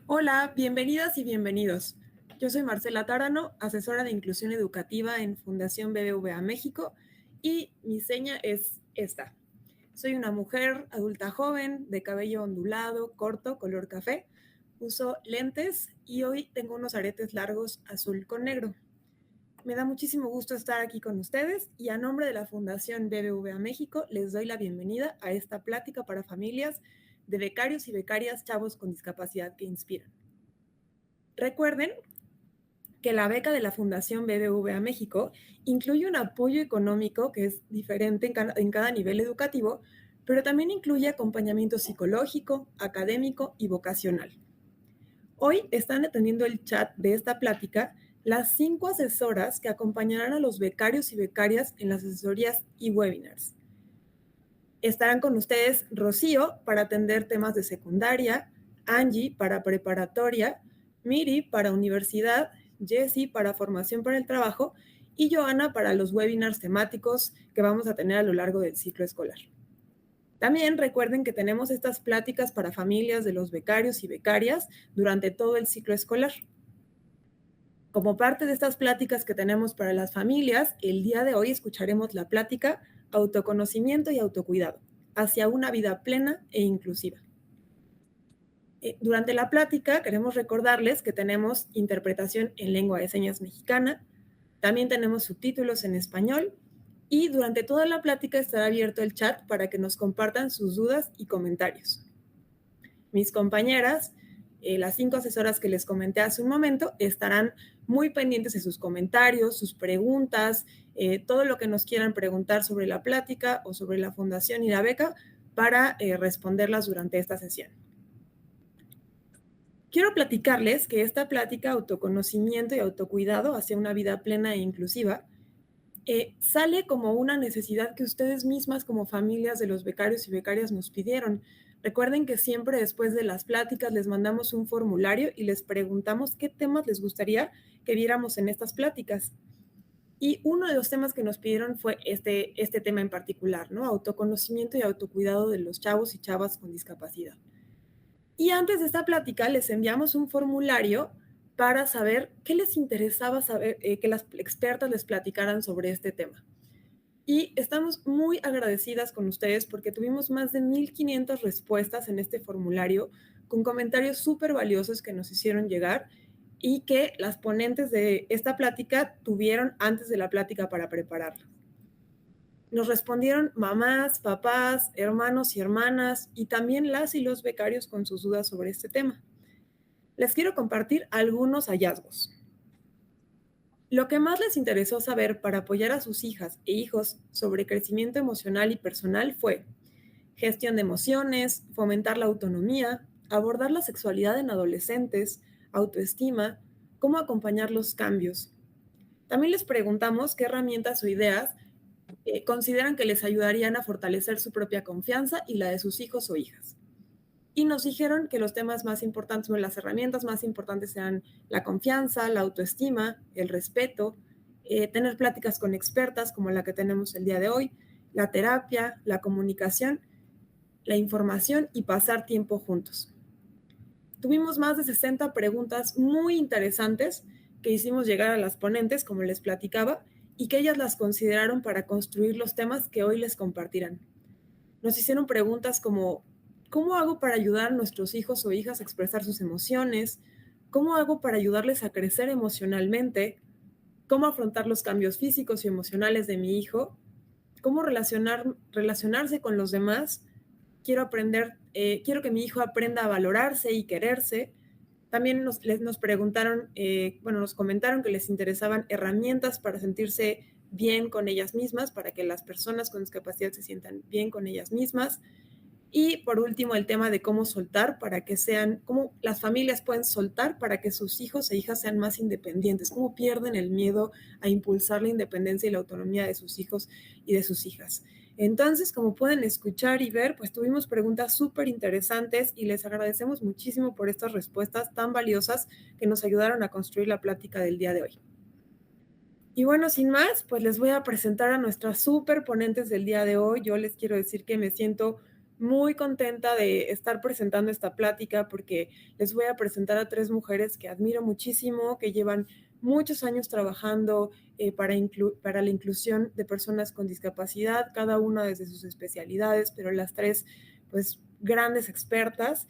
Hola, bienvenidas y bienvenidos. Yo soy Marcela Tárano, asesora de inclusión educativa en Fundación BBVA México y mi seña es esta. Soy una mujer adulta joven, de cabello ondulado, corto, color café. Uso lentes y hoy tengo unos aretes largos azul con negro. Me da muchísimo gusto estar aquí con ustedes y a nombre de la Fundación BBVA México les doy la bienvenida a esta plática para familias de becarios y becarias chavos con discapacidad que inspiran. Recuerden que la beca de la Fundación BBVA México incluye un apoyo económico que es diferente en cada nivel educativo, pero también incluye acompañamiento psicológico, académico y vocacional. Hoy están atendiendo el chat de esta plática las 5 asesoras que acompañarán a los becarios y becarias en las asesorías y webinars. Estarán con ustedes Rocío para atender temas de secundaria, Angie para preparatoria, Miri para universidad, Jessie para formación para el trabajo y Joana para los webinars temáticos que vamos a tener a lo largo del ciclo escolar. También recuerden que tenemos estas pláticas para familias de los becarios y becarias durante todo el ciclo escolar. Como parte de estas pláticas que tenemos para las familias, el día de hoy escucharemos la plática Autoconocimiento y autocuidado, hacia una vida plena e inclusiva. Durante la plática queremos recordarles que tenemos interpretación en lengua de señas mexicana, también tenemos subtítulos en español y durante toda la plática estará abierto el chat para que nos compartan sus dudas y comentarios. Mis compañeras, las 5 asesoras que les comenté hace un momento, estarán muy pendientes de sus comentarios, sus preguntas, todo lo que nos quieran preguntar sobre la plática o sobre la fundación y la beca para responderlas durante esta sesión. Quiero platicarles que esta plática autoconocimiento y autocuidado hacia una vida plena e inclusiva sale como una necesidad que ustedes mismas como familias de los becarios y becarias nos pidieron. Recuerden que siempre después de las pláticas les mandamos un formulario y les preguntamos qué temas les gustaría que viéramos en estas pláticas. Y uno de los temas que nos pidieron fue este tema en particular, ¿no? Autoconocimiento y autocuidado de los chavos y chavas con discapacidad. Y antes de esta plática les enviamos un formulario para saber qué les interesaba saber, que las expertas les platicaran sobre este tema. Y estamos muy agradecidas con ustedes porque tuvimos más de 1,500 respuestas en este formulario con comentarios súper valiosos que nos hicieron llegar y que las ponentes de esta plática tuvieron antes de la plática para prepararla. Nos respondieron mamás, papás, hermanos y hermanas y también las y los becarios con sus dudas sobre este tema. Les quiero compartir algunos hallazgos. Lo que más les interesó saber para apoyar a sus hijas e hijos sobre crecimiento emocional y personal fue gestión de emociones, fomentar la autonomía, abordar la sexualidad en adolescentes, autoestima, cómo acompañar los cambios. También les preguntamos qué herramientas o ideas consideran que les ayudarían a fortalecer su propia confianza y la de sus hijos o hijas. Y nos dijeron que los temas más importantes, o las herramientas más importantes eran la confianza, la autoestima, el respeto, tener pláticas con expertas como la que tenemos el día de hoy, la terapia, la comunicación, la información y pasar tiempo juntos. Tuvimos más de 60 preguntas muy interesantes que hicimos llegar a las ponentes, como les platicaba, y que ellas las consideraron para construir los temas que hoy les compartirán. Nos hicieron preguntas como, ¿cómo hago para ayudar a nuestros hijos o hijas a expresar sus emociones? ¿Cómo hago para ayudarles a crecer emocionalmente? ¿Cómo afrontar los cambios físicos y emocionales de mi hijo? ¿Cómo relacionarse con los demás? Quiero que mi hijo aprenda a valorarse y quererse. También nos preguntaron, nos comentaron que les interesaban herramientas para sentirse bien con ellas mismas, para que las personas con discapacidad se sientan bien con ellas mismas. Y por último, el tema de cómo soltar cómo las familias pueden soltar para que sus hijos e hijas sean más independientes, cómo pierden el miedo a impulsar la independencia y la autonomía de sus hijos y de sus hijas. Entonces, como pueden escuchar y ver, pues tuvimos preguntas súper interesantes y les agradecemos muchísimo por estas respuestas tan valiosas que nos ayudaron a construir la plática del día de hoy. Y bueno, sin más, pues les voy a presentar a nuestras súper ponentes del día de hoy. Yo les quiero decir que me siento muy contenta de estar presentando esta plática porque les voy a presentar a 3 mujeres que admiro muchísimo, que llevan muchos años trabajando para la inclusión de personas con discapacidad, cada una desde sus especialidades, pero las 3, pues, grandes expertas.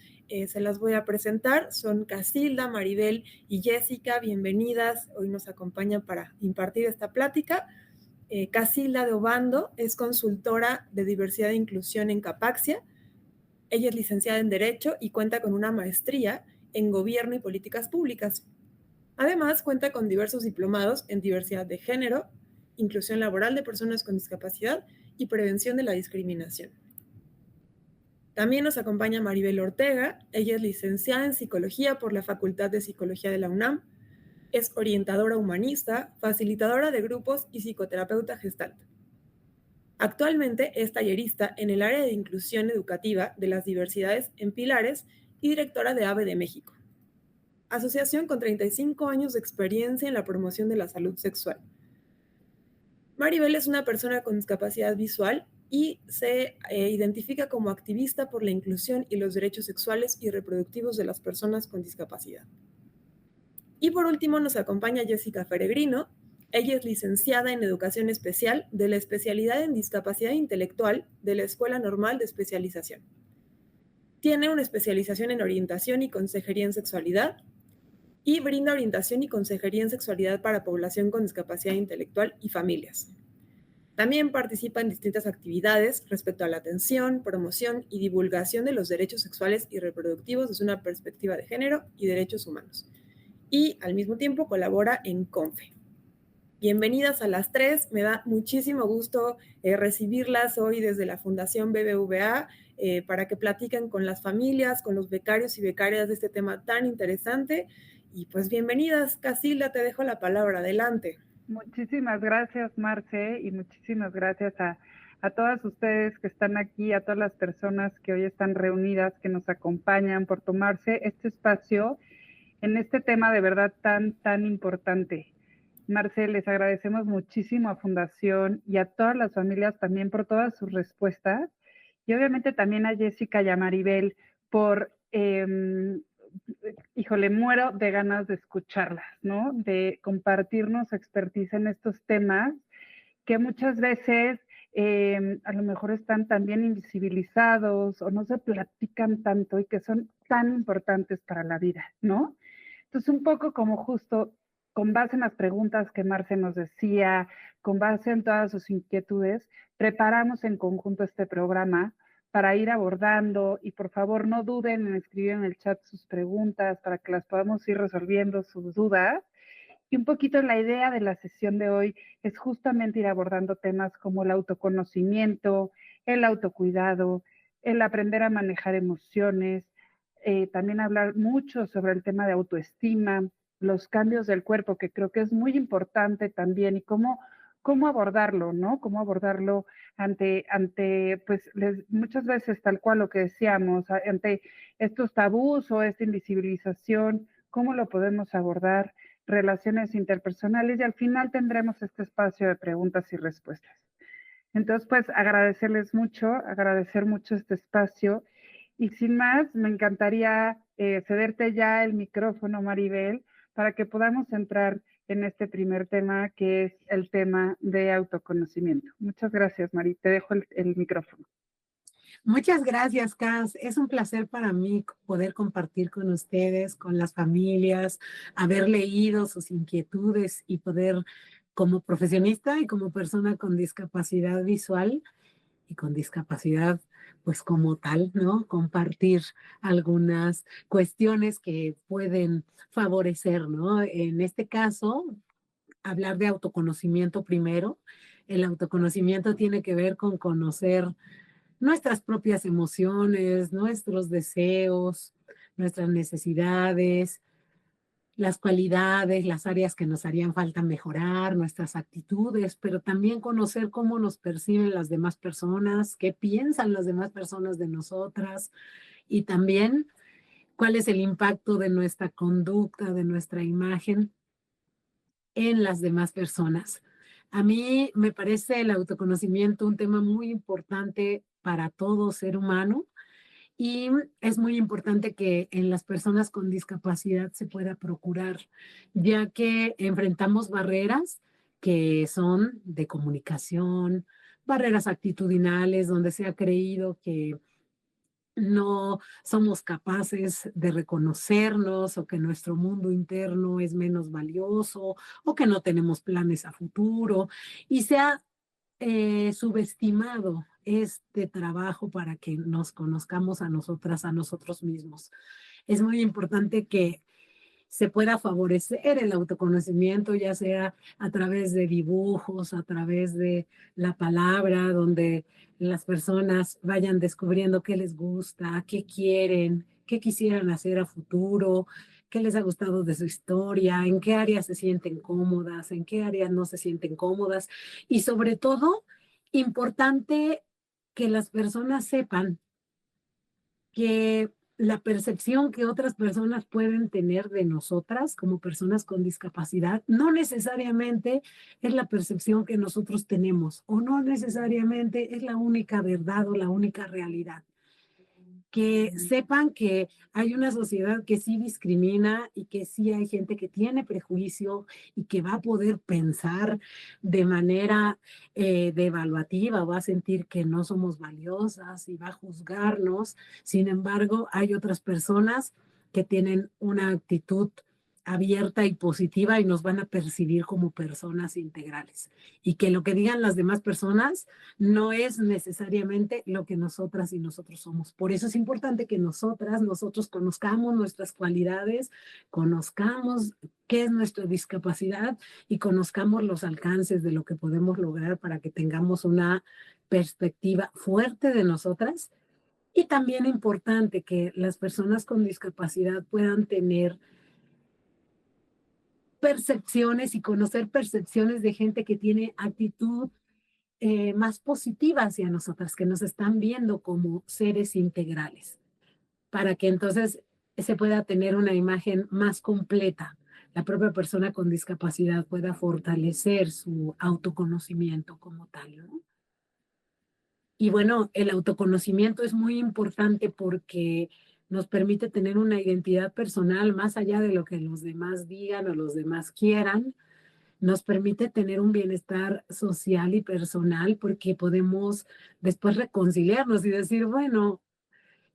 Se las voy a presentar. Son Casilda, Maribel y Jessica. Bienvenidas. Hoy nos acompañan para impartir esta plática. Casilda de Obando es consultora de diversidad e inclusión en Capaxia. Ella es licenciada en Derecho y cuenta con una maestría en Gobierno y Políticas Públicas. Además, cuenta con diversos diplomados en diversidad de género, inclusión laboral de personas con discapacidad y prevención de la discriminación. También nos acompaña Maribel Ortega. Ella es licenciada en Psicología por la Facultad de Psicología de la UNAM. Es orientadora humanista, facilitadora de grupos y psicoterapeuta gestalt. Actualmente es tallerista en el área de inclusión educativa de las diversidades en Pilares y directora de AVE de México, asociación con 35 años de experiencia en la promoción de la salud sexual. Maribel es una persona con discapacidad visual y se identifica como activista por la inclusión y los derechos sexuales y reproductivos de las personas con discapacidad. Y por último nos acompaña Jessica Feregrino. Ella es licenciada en Educación Especial de la especialidad en Discapacidad Intelectual de la Escuela Normal de Especialización. Tiene una especialización en Orientación y Consejería en Sexualidad y brinda orientación y consejería en sexualidad para población con discapacidad intelectual y familias. También participa en distintas actividades respecto a la atención, promoción y divulgación de los derechos sexuales y reproductivos desde una perspectiva de género y derechos humanos. Y al mismo tiempo colabora en CONFE. Bienvenidas a las 3, me da muchísimo gusto recibirlas hoy desde la Fundación BBVA para que platiquen con las familias, con los becarios y becarias de este tema tan interesante. Y pues bienvenidas, Casilda, te dejo la palabra, adelante. Muchísimas gracias, Marce, y muchísimas gracias a todas ustedes que están aquí, a todas las personas que hoy están reunidas, que nos acompañan por tomarse este espacio en este tema de verdad tan importante. Marce, les agradecemos muchísimo a Fundación y a todas las familias también por todas sus respuestas, y obviamente también a Jessica y a Maribel por híjole, muero de ganas de escucharlas, ¿no? De compartirnos expertise en estos temas que muchas veces a lo mejor están también invisibilizados o no se platican tanto y que son tan importantes para la vida, ¿no? Entonces, un poco como justo con base en las preguntas que Marce nos decía, con base en todas sus inquietudes, preparamos en conjunto este programa para ir abordando y por favor no duden en escribir en el chat sus preguntas para que las podamos ir resolviendo sus dudas. Y un poquito la idea de la sesión de hoy es justamente ir abordando temas como el autoconocimiento, el autocuidado, el aprender a manejar emociones, también hablar mucho sobre el tema de autoestima, los cambios del cuerpo, que creo que es muy importante también, y cómo abordarlo, ¿no? Cómo abordarlo ante pues, muchas veces tal cual lo que decíamos, ante estos tabús o esta invisibilización, cómo lo podemos abordar, relaciones interpersonales, y al final tendremos este espacio de preguntas y respuestas. Entonces, pues agradecerles mucho, agradecer mucho este espacio. Y sin más, me encantaría cederte ya el micrófono, Maribel, para que podamos entrar en este primer tema, que es el tema de autoconocimiento. Muchas gracias, Mari. Te dejo el micrófono. Muchas gracias, Cas. Es un placer para mí poder compartir con ustedes, con las familias, haber leído sus inquietudes y poder, como profesionista y como persona con discapacidad visual y con discapacidad, pues como tal, ¿no? Compartir algunas cuestiones que pueden favorecer, ¿no? En este caso, hablar de autoconocimiento primero. El autoconocimiento tiene que ver con conocer nuestras propias emociones, nuestros deseos, nuestras necesidades, las cualidades, las áreas que nos harían falta mejorar, nuestras actitudes, pero también conocer cómo nos perciben las demás personas, qué piensan las demás personas de nosotras y también cuál es el impacto de nuestra conducta, de nuestra imagen en las demás personas. A mí me parece el autoconocimiento un tema muy importante para todo ser humano, Y es muy importante que en las personas con discapacidad se pueda procurar, ya que enfrentamos barreras que son de comunicación, barreras actitudinales, donde se ha creído que no somos capaces de reconocernos o que nuestro mundo interno es menos valioso o que no tenemos planes a futuro y se ha subestimado este trabajo para que nos conozcamos a nosotras, a nosotros mismos. Es muy importante que se pueda favorecer el autoconocimiento, ya sea a través de dibujos, a través de la palabra, donde las personas vayan descubriendo qué les gusta, qué quieren, qué quisieran hacer a futuro, qué les ha gustado de su historia, en qué áreas se sienten cómodas, en qué áreas no se sienten cómodas. Y sobre todo, importante que las personas sepan que la percepción que otras personas pueden tener de nosotras como personas con discapacidad no necesariamente es la percepción que nosotros tenemos o no necesariamente es la única verdad o la única realidad. Que sepan que hay una sociedad que sí discrimina y que sí hay gente que tiene prejuicio y que va a poder pensar de manera devaluativa, va a sentir que no somos valiosas y va a juzgarnos. Sin embargo, hay otras personas que tienen una actitud abierta y positiva y nos van a percibir como personas integrales. Y que lo que digan las demás personas no es necesariamente lo que nosotras y nosotros somos. Por eso es importante que nosotros conozcamos nuestras cualidades, conozcamos qué es nuestra discapacidad y conozcamos los alcances de lo que podemos lograr para que tengamos una perspectiva fuerte de nosotras. Y también importante que las personas con discapacidad puedan tener percepciones y conocer percepciones de gente que tiene actitud más positiva hacia nosotras, que nos están viendo como seres integrales, para que entonces se pueda tener una imagen más completa. La propia persona con discapacidad pueda fortalecer su autoconocimiento como tal, ¿no? Y bueno, el autoconocimiento es muy importante porque nos permite tener una identidad personal más allá de lo que los demás digan o los demás quieran, nos permite tener un bienestar social y personal porque podemos después reconciliarnos y decir, bueno,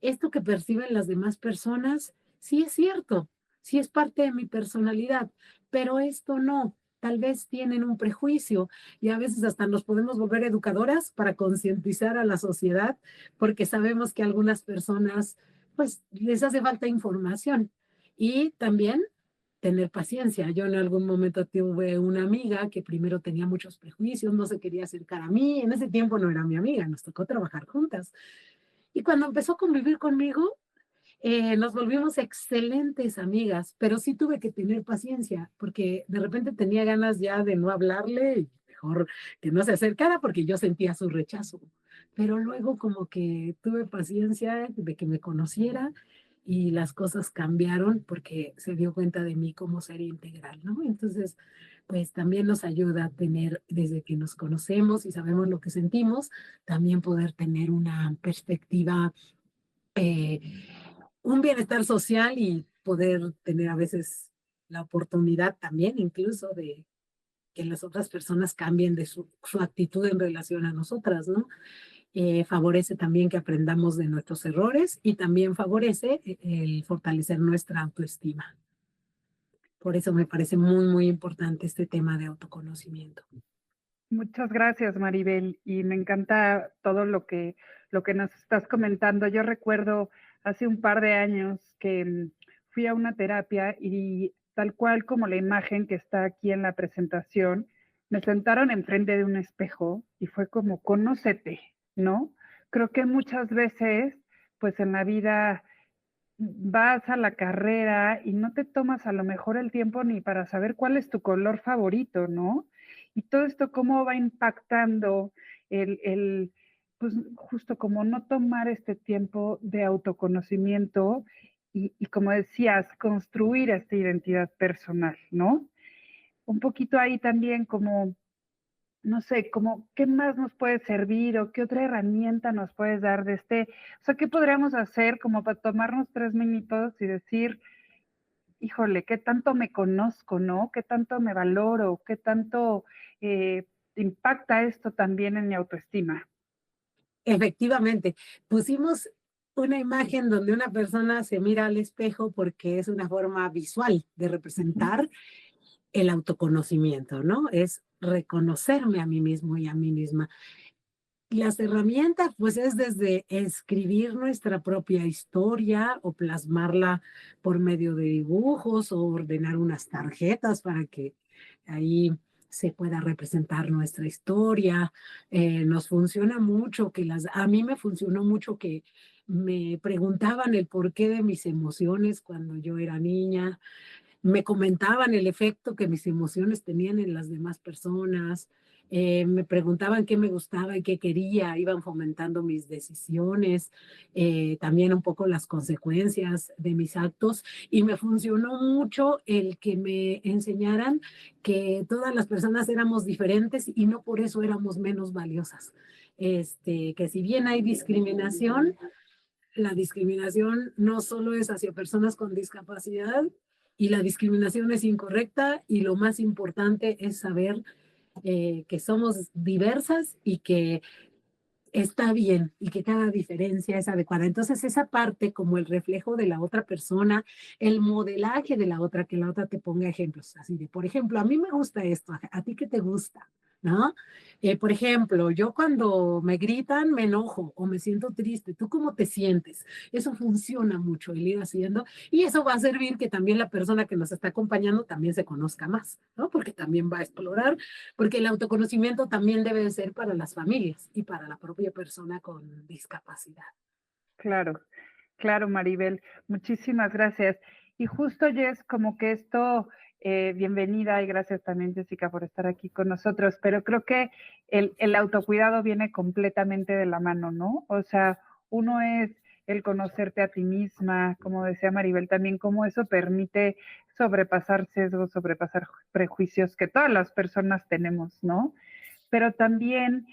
esto que perciben las demás personas, sí es cierto, sí es parte de mi personalidad, pero esto no. Tal vez tienen un prejuicio y a veces hasta nos podemos volver educadoras para concientizar a la sociedad porque sabemos que a algunas personas pues les hace falta información y también tener paciencia. Yo en algún momento tuve una amiga que primero tenía muchos prejuicios, no se quería acercar a mí, en ese tiempo no era mi amiga, nos tocó trabajar juntas. Y cuando empezó a convivir conmigo, nos volvimos excelentes amigas, pero sí tuve que tener paciencia, porque de repente tenía ganas ya de no hablarle, y mejor que no se acercara porque yo sentía su rechazo. Pero luego como que tuve paciencia de que me conociera y las cosas cambiaron porque se dio cuenta de mí como ser integral, ¿no? Entonces, pues también nos ayuda a tener, desde que nos conocemos y sabemos lo que sentimos, también poder tener una perspectiva eh, un bienestar social y poder tener a veces la oportunidad también incluso de que las otras personas cambien de su actitud en relación a nosotras, ¿no? Favorece también que aprendamos de nuestros errores y también favorece el fortalecer nuestra autoestima. Por eso me parece muy, muy importante este tema de autoconocimiento. Muchas gracias, Maribel, y me encanta todo lo que nos estás comentando. Yo recuerdo hace un par de años que fui a una terapia y tal cual como la imagen que está aquí en la presentación, me sentaron enfrente de un espejo y fue como, conócete, ¿no? Creo que muchas veces, pues en la vida vas a la carrera y no te tomas a lo mejor el tiempo ni para saber cuál es tu color favorito, ¿no? Y todo esto cómo va impactando pues justo como no tomar este tiempo de autoconocimiento y como decías, construir esta identidad personal, ¿no? Un poquito ahí también como no sé, como, ¿qué más nos puede servir o qué otra herramienta nos puedes dar de o sea, qué podríamos hacer como para tomarnos 3 minutos y decir, híjole, qué tanto me conozco, ¿no? ¿Qué tanto me valoro? ¿Qué tanto eh, impacta esto también en mi autoestima? Efectivamente, pusimos una imagen donde una persona se mira al espejo porque es una forma visual de Ujú. representar el autoconocimiento, ¿no? Es reconocerme a mí mismo y a mí misma. Las herramientas, pues, es desde escribir nuestra propia historia o plasmarla por medio de dibujos o ordenar unas tarjetas para que ahí se pueda representar nuestra historia. Nos funciona mucho a mí me funcionó mucho que me preguntaban el porqué de mis emociones cuando yo era niña, me comentaban el efecto que mis emociones tenían en las demás personas, me preguntaban qué me gustaba y qué quería, iban fomentando mis decisiones, también un poco las consecuencias de mis actos, y me funcionó mucho el que me enseñaran que todas las personas éramos diferentes y no por eso éramos menos valiosas. Que si bien hay discriminación, la discriminación no solo es hacia personas con discapacidad y la discriminación es incorrecta y lo más importante es saber que somos diversas y que está bien y que cada diferencia es adecuada. Entonces esa parte como el reflejo de la otra persona, el modelaje de la otra, que la otra te ponga ejemplos así de, por ejemplo, a mí me gusta esto, a ti qué te gusta, ¿no? Por ejemplo, yo cuando me gritan me enojo o me siento triste. ¿Tú cómo te sientes? Eso funciona mucho el ir haciendo y eso va a servir que también la persona que nos está acompañando también se conozca más, ¿no? Porque también va a explorar porque el autoconocimiento también debe de ser para las familias y para la propia persona con discapacidad. Claro, claro, Maribel, muchísimas gracias. Y justo, Jess, como que esto, bienvenida y gracias también, Jessica, por estar aquí con nosotros, pero creo que el autocuidado viene completamente de la mano, ¿no? O sea, uno es el conocerte a ti misma, como decía Maribel, también cómo eso permite sobrepasar sesgos, sobrepasar prejuicios que todas las personas tenemos, ¿no? Pero también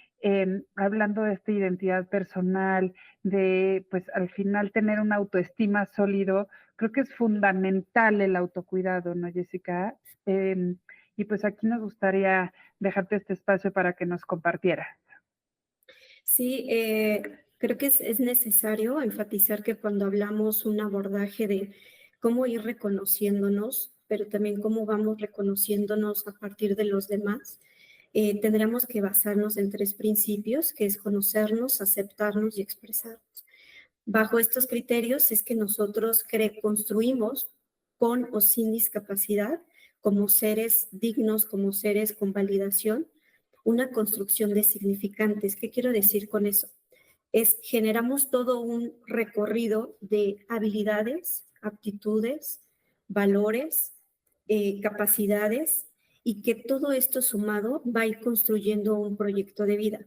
hablando de esta identidad personal, de pues al final tener una autoestima sólido, creo que es fundamental el autocuidado, ¿no, Jessica? Y pues aquí nos gustaría dejarte este espacio para que nos compartieras. Sí, creo que es necesario enfatizar que cuando hablamos un abordaje de cómo ir reconociéndonos, pero también cómo vamos reconociéndonos a partir de los demás, tendríamos que basarnos en 3 principios, que es conocernos, aceptarnos y expresarnos. Bajo estos criterios es que nosotros construimos con o sin discapacidad, como seres dignos, como seres con validación, una construcción de significantes. ¿Qué quiero decir con eso? Generamos todo un recorrido de habilidades, aptitudes, valores, capacidades, y que todo esto sumado va a ir construyendo un proyecto de vida.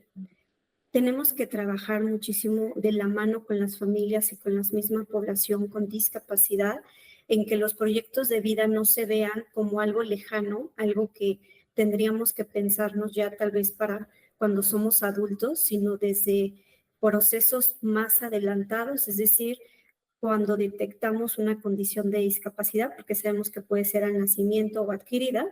Tenemos que trabajar muchísimo de la mano con las familias y con la misma población con discapacidad, en que los proyectos de vida no se vean como algo lejano, algo que tendríamos que pensarnos ya tal vez para cuando somos adultos, sino desde procesos más adelantados, es decir, cuando detectamos una condición de discapacidad, porque sabemos que puede ser al nacimiento o adquirida,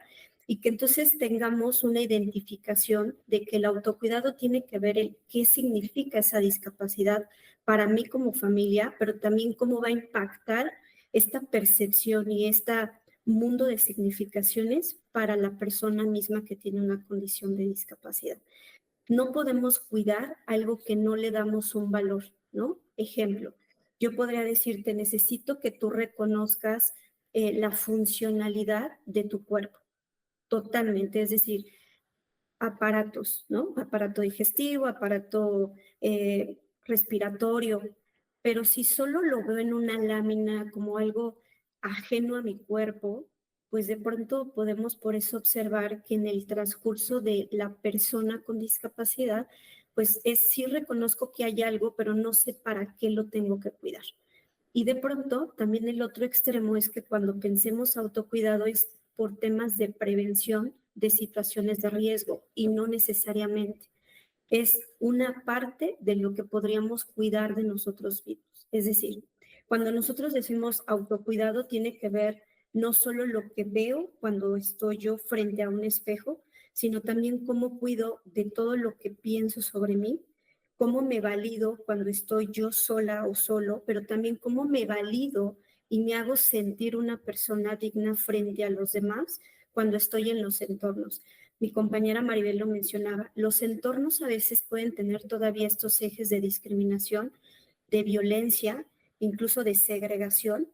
y que entonces tengamos una identificación de que el autocuidado tiene que ver el qué significa esa discapacidad para mí como familia, pero también cómo va a impactar esta percepción y este mundo de significaciones para la persona misma que tiene una condición de discapacidad. No podemos cuidar algo que no le damos un valor, ¿no? Ejemplo, yo podría decirte, necesito que tú reconozcas la funcionalidad de tu cuerpo, totalmente, es decir, aparatos, ¿no? Aparato digestivo, aparato respiratorio, pero si solo lo veo en una lámina como algo ajeno a mi cuerpo, pues de pronto podemos por eso observar que en el transcurso de la persona con discapacidad, pues sí reconozco que hay algo, pero no sé para qué lo tengo que cuidar. Y de pronto, también el otro extremo es que cuando pensemos autocuidado es por temas de prevención de situaciones de riesgo y no necesariamente. Es una parte de lo que podríamos cuidar de nosotros mismos. Es decir, cuando nosotros decimos autocuidado, tiene que ver no solo lo que veo cuando estoy yo frente a un espejo, sino también cómo cuido de todo lo que pienso sobre mí, cómo me valido cuando estoy yo sola o solo, pero también cómo me valido y me hago sentir una persona digna frente a los demás cuando estoy en los entornos. Mi compañera Maribel lo mencionaba, los entornos a veces pueden tener todavía estos ejes de discriminación, de violencia, incluso de segregación,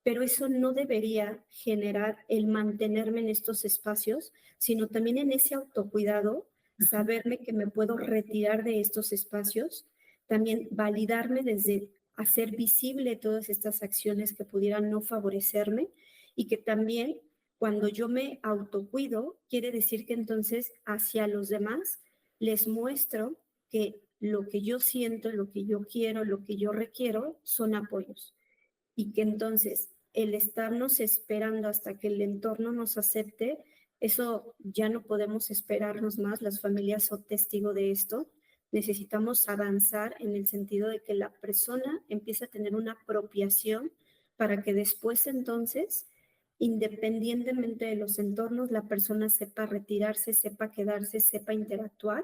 pero eso no debería generar el mantenerme en estos espacios, sino también en ese autocuidado, saberme que me puedo retirar de estos espacios, también validarme desde hacer visible todas estas acciones que pudieran no favorecerme y que también cuando yo me autocuido, quiere decir que entonces hacia los demás les muestro que lo que yo siento, lo que yo quiero, lo que yo requiero son apoyos y que entonces el estarnos esperando hasta que el entorno nos acepte, eso ya no podemos esperarnos más, las familias son testigo de esto, necesitamos avanzar en el sentido de que la persona empiece a tener una apropiación para que después entonces, independientemente de los entornos, la persona sepa retirarse, sepa quedarse, sepa interactuar,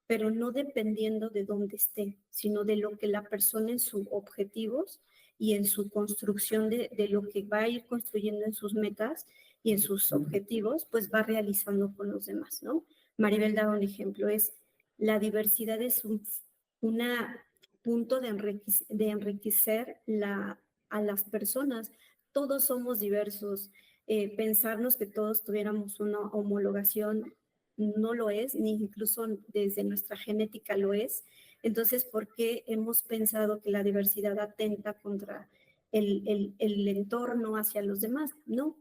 pero no dependiendo de dónde esté, sino de lo que la persona en sus objetivos y en su construcción de lo que va a ir construyendo en sus metas y en sus objetivos, pues va realizando con los demás, ¿no? Maribel daba un ejemplo, es la diversidad es una punto de enriquecer a las personas. Todos somos diversos. Pensarnos que todos tuviéramos una homologación no lo es, ni incluso desde nuestra genética lo es. Entonces, ¿por qué hemos pensado que la diversidad atenta contra el entorno hacia los demás? No.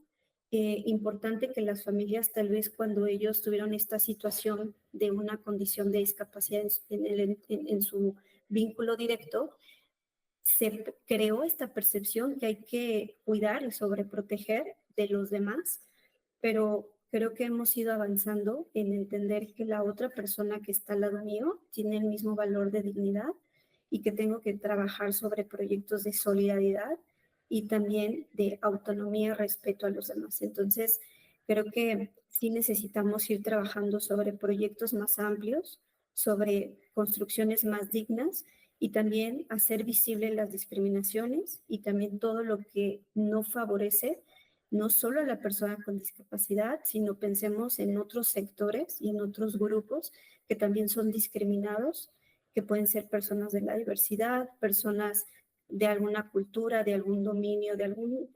Importante que las familias, tal vez cuando ellos tuvieron esta situación de una condición de discapacidad en su vínculo directo, se creó esta percepción que hay que cuidar y sobreproteger de los demás, pero creo que hemos ido avanzando en entender que la otra persona que está al lado mío tiene el mismo valor de dignidad y que tengo que trabajar sobre proyectos de solidaridad y también de autonomía y respeto a los demás. Entonces, creo que sí necesitamos ir trabajando sobre proyectos más amplios, sobre construcciones más dignas y también hacer visibles las discriminaciones y también todo lo que no favorece no solo a la persona con discapacidad, sino pensemos en otros sectores y en otros grupos que también son discriminados, que pueden ser personas de la diversidad, personas de alguna cultura, de algún dominio, de algún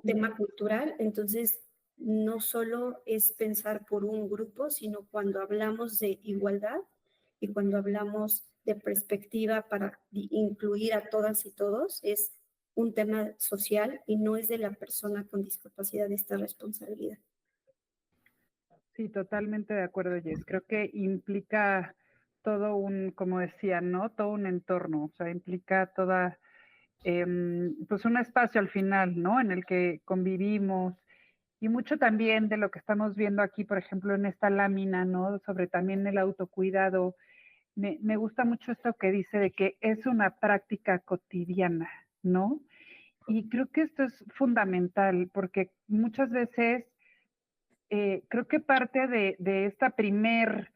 tema cultural. Entonces, no solo es pensar por un grupo, sino cuando hablamos de igualdad y cuando hablamos de perspectiva para incluir a todas y todos, es un tema social y no es de la persona con discapacidad esta responsabilidad. Sí, totalmente de acuerdo, Jess. Creo que implica todo un, como decía, ¿no? Todo un entorno, o sea, implica toda, pues un espacio al final, ¿no? En el que convivimos y mucho también de lo que estamos viendo aquí, por ejemplo, en esta lámina, ¿no? Sobre también el autocuidado. Me gusta mucho esto que dice de que es una práctica cotidiana, ¿no? Y creo que esto es fundamental porque muchas veces creo que parte de esta primer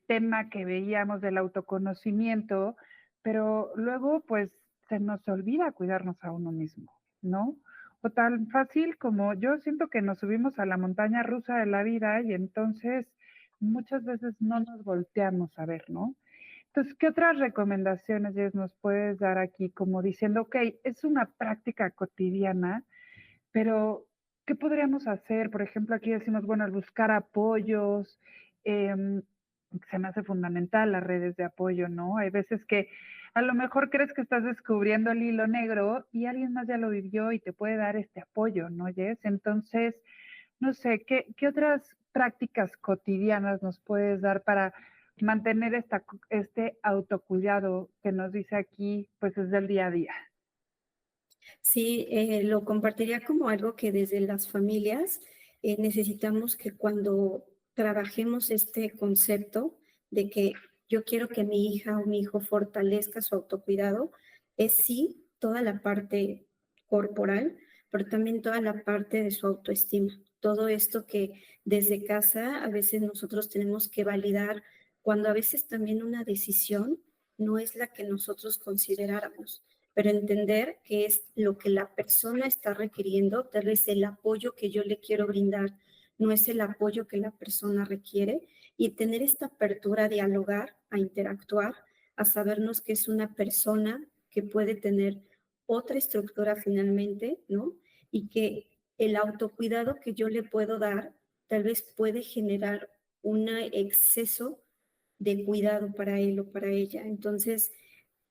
tema que veíamos del autoconocimiento, pero luego pues se nos olvida cuidarnos a uno mismo, ¿no? O tan fácil como yo siento que nos subimos a la montaña rusa de la vida y entonces muchas veces no nos volteamos a ver, ¿no? Entonces, ¿qué otras recomendaciones, Jess, nos puedes dar aquí? Como diciendo, ok, es una práctica cotidiana, pero ¿qué podríamos hacer? Por ejemplo, aquí decimos, bueno, el buscar apoyos, se me hace fundamental las redes de apoyo, ¿no? Hay veces que a lo mejor crees que estás descubriendo el hilo negro y alguien más ya lo vivió y te puede dar este apoyo, ¿no, Jess? Entonces, no sé, ¿qué otras prácticas cotidianas nos puedes dar para mantener este autocuidado que nos dice aquí, pues es del día a día? Sí, lo compartiría como algo que desde las familias necesitamos que cuando trabajemos este concepto de que yo quiero que mi hija o mi hijo fortalezca su autocuidado, es sí toda la parte corporal, pero también toda la parte de su autoestima. Todo esto que desde casa a veces nosotros tenemos que validar, cuando a veces también una decisión no es la que nosotros consideráramos, pero entender que es lo que la persona está requiriendo, tal vez el apoyo que yo le quiero brindar no es el apoyo que la persona requiere, y tener esta apertura a dialogar, a interactuar, a sabernos que es una persona que puede tener otra estructura finalmente, ¿no? Y que el autocuidado que yo le puedo dar tal vez puede generar un exceso de cuidado para él o para ella. Entonces,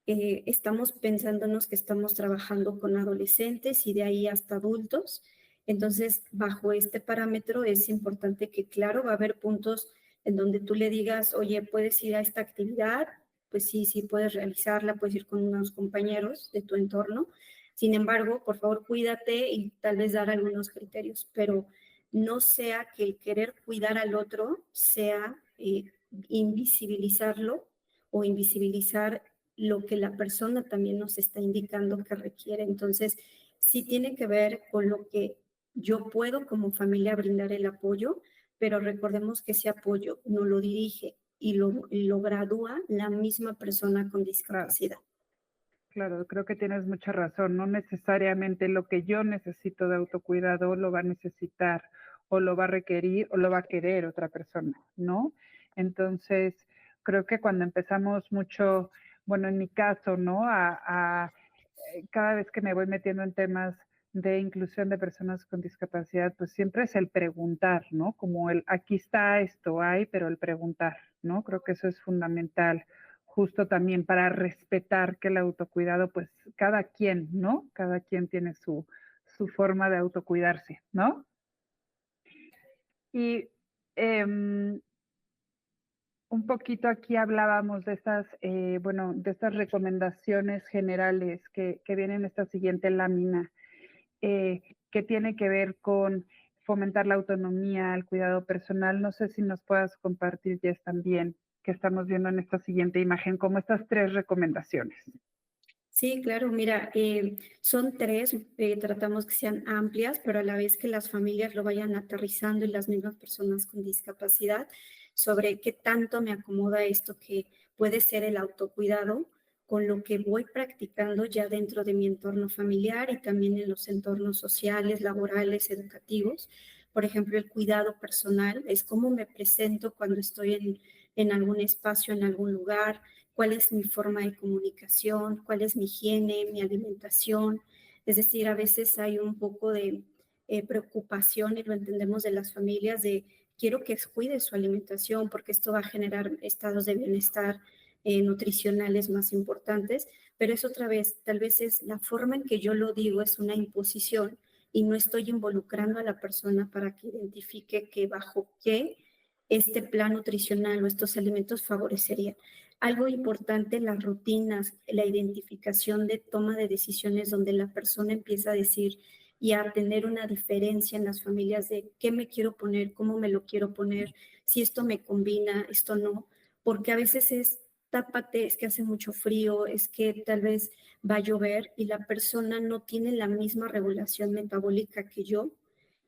estamos pensándonos que estamos trabajando con adolescentes y de ahí hasta adultos. Entonces, bajo este parámetro es importante que, claro, va a haber puntos en donde tú le digas, oye, ¿puedes ir a esta actividad? Pues sí, sí puedes realizarla, puedes ir con unos compañeros de tu entorno. Sin embargo, por favor, cuídate y tal vez dar algunos criterios, pero no sea que el querer cuidar al otro sea invisibilizarlo o invisibilizar lo que la persona también nos está indicando que requiere. Entonces, sí tiene que ver con lo que yo puedo como familia brindar el apoyo, pero recordemos que ese apoyo no lo dirige y lo gradúa la misma persona con discapacidad. Claro, creo que tienes mucha razón. No necesariamente lo que yo necesito de autocuidado lo va a necesitar o lo va a requerir o lo va a querer otra persona, ¿no? Entonces, creo que cuando empezamos mucho, bueno, en mi caso, ¿no? Cada vez que me voy metiendo en temas de inclusión de personas con discapacidad, pues siempre es el preguntar, ¿no? Como el, aquí está esto, hay, pero el preguntar, ¿no? Creo que eso es fundamental, justo también para respetar que el autocuidado, pues cada quien, ¿no? Cada quien tiene su forma de autocuidarse, ¿no? Y un poquito aquí hablábamos de estas, bueno, de estas recomendaciones generales que vienen en esta siguiente lámina, que tiene que ver con fomentar la autonomía, el cuidado personal. No sé si nos puedas compartir, Jess, también, que estamos viendo en esta siguiente imagen, como estas 3 recomendaciones. Sí, claro, mira, son 3, tratamos que sean amplias, pero a la vez que las familias lo vayan aterrizando y las mismas personas con discapacidad sobre qué tanto me acomoda esto que puede ser el autocuidado con lo que voy practicando ya dentro de mi entorno familiar y también en los entornos sociales, laborales, educativos. Por ejemplo, el cuidado personal es cómo me presento cuando estoy en algún espacio, en algún lugar, cuál es mi forma de comunicación, cuál es mi higiene, mi alimentación. Es decir, a veces hay un poco de preocupación, y lo entendemos de las familias, de quiero que cuide su alimentación porque esto va a generar estados de bienestar nutricionales más importantes, pero es otra vez, tal vez es la forma en que yo lo digo, es una imposición y no estoy involucrando a la persona para que identifique que bajo qué este plan nutricional o estos alimentos favorecerían. Algo importante, las rutinas, la identificación de toma de decisiones donde la persona empieza a decir y a tener una diferencia en las familias de qué me quiero poner, cómo me lo quiero poner, si esto me combina, esto no, porque a veces es tápate, es que hace mucho frío, es que tal vez va a llover y la persona no tiene la misma regulación metabólica que yo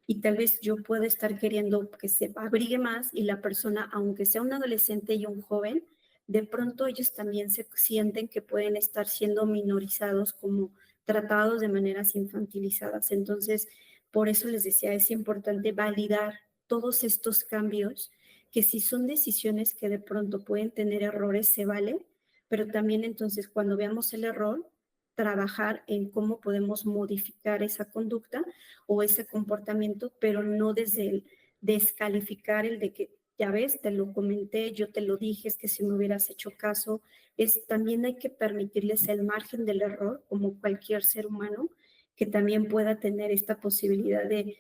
y tal vez yo puedo estar queriendo que se abrigue más y la persona, aunque sea un adolescente y un joven, de pronto ellos también se sienten que pueden estar siendo minorizados como tratados de maneras infantilizadas. Entonces, por eso les decía, es importante validar todos estos cambios, que si son decisiones que de pronto pueden tener errores, se vale, pero también entonces cuando veamos el error, trabajar en cómo podemos modificar esa conducta o ese comportamiento, pero no desde el descalificar el de que, ya ves, te lo comenté, yo te lo dije, es que si me hubieras hecho caso, es también hay que permitirles el margen del error, como cualquier ser humano, que también pueda tener esta posibilidad de,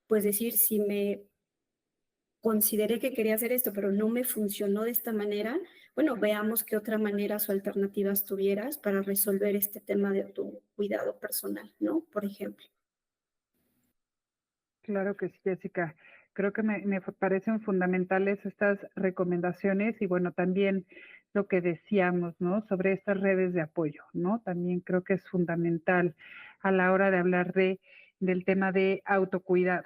pues decir, si me consideré que quería hacer esto, pero no me funcionó de esta manera, bueno, veamos qué otra maneras o alternativas tuvieras para resolver este tema de tu cuidado personal, ¿no? Por ejemplo. Claro que sí, Jessica. Creo que me parecen fundamentales estas recomendaciones y bueno, también lo que decíamos, ¿no? Sobre estas redes de apoyo, ¿no? También creo que es fundamental a la hora de hablar del tema de autocuidado.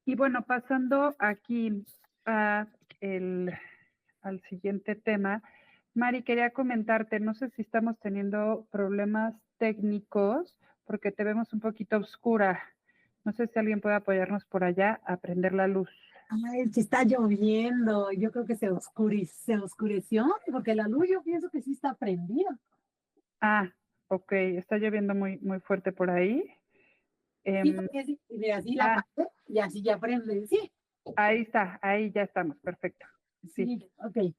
Y bueno, pasando aquí a al siguiente tema, Mari, quería comentarte, no sé si estamos teniendo problemas técnicos porque te vemos un poquito oscura. No sé si alguien puede apoyarnos por allá a prender la luz. Ay, que está lloviendo. Yo creo que se oscureció, porque la luz yo pienso que sí está prendida. Ah, ok, está lloviendo muy, muy fuerte por ahí. Sí, porque así la apagué y así ya prende. Sí, Ahí está, ahí ya estamos, perfecto. Sí, sí, ok.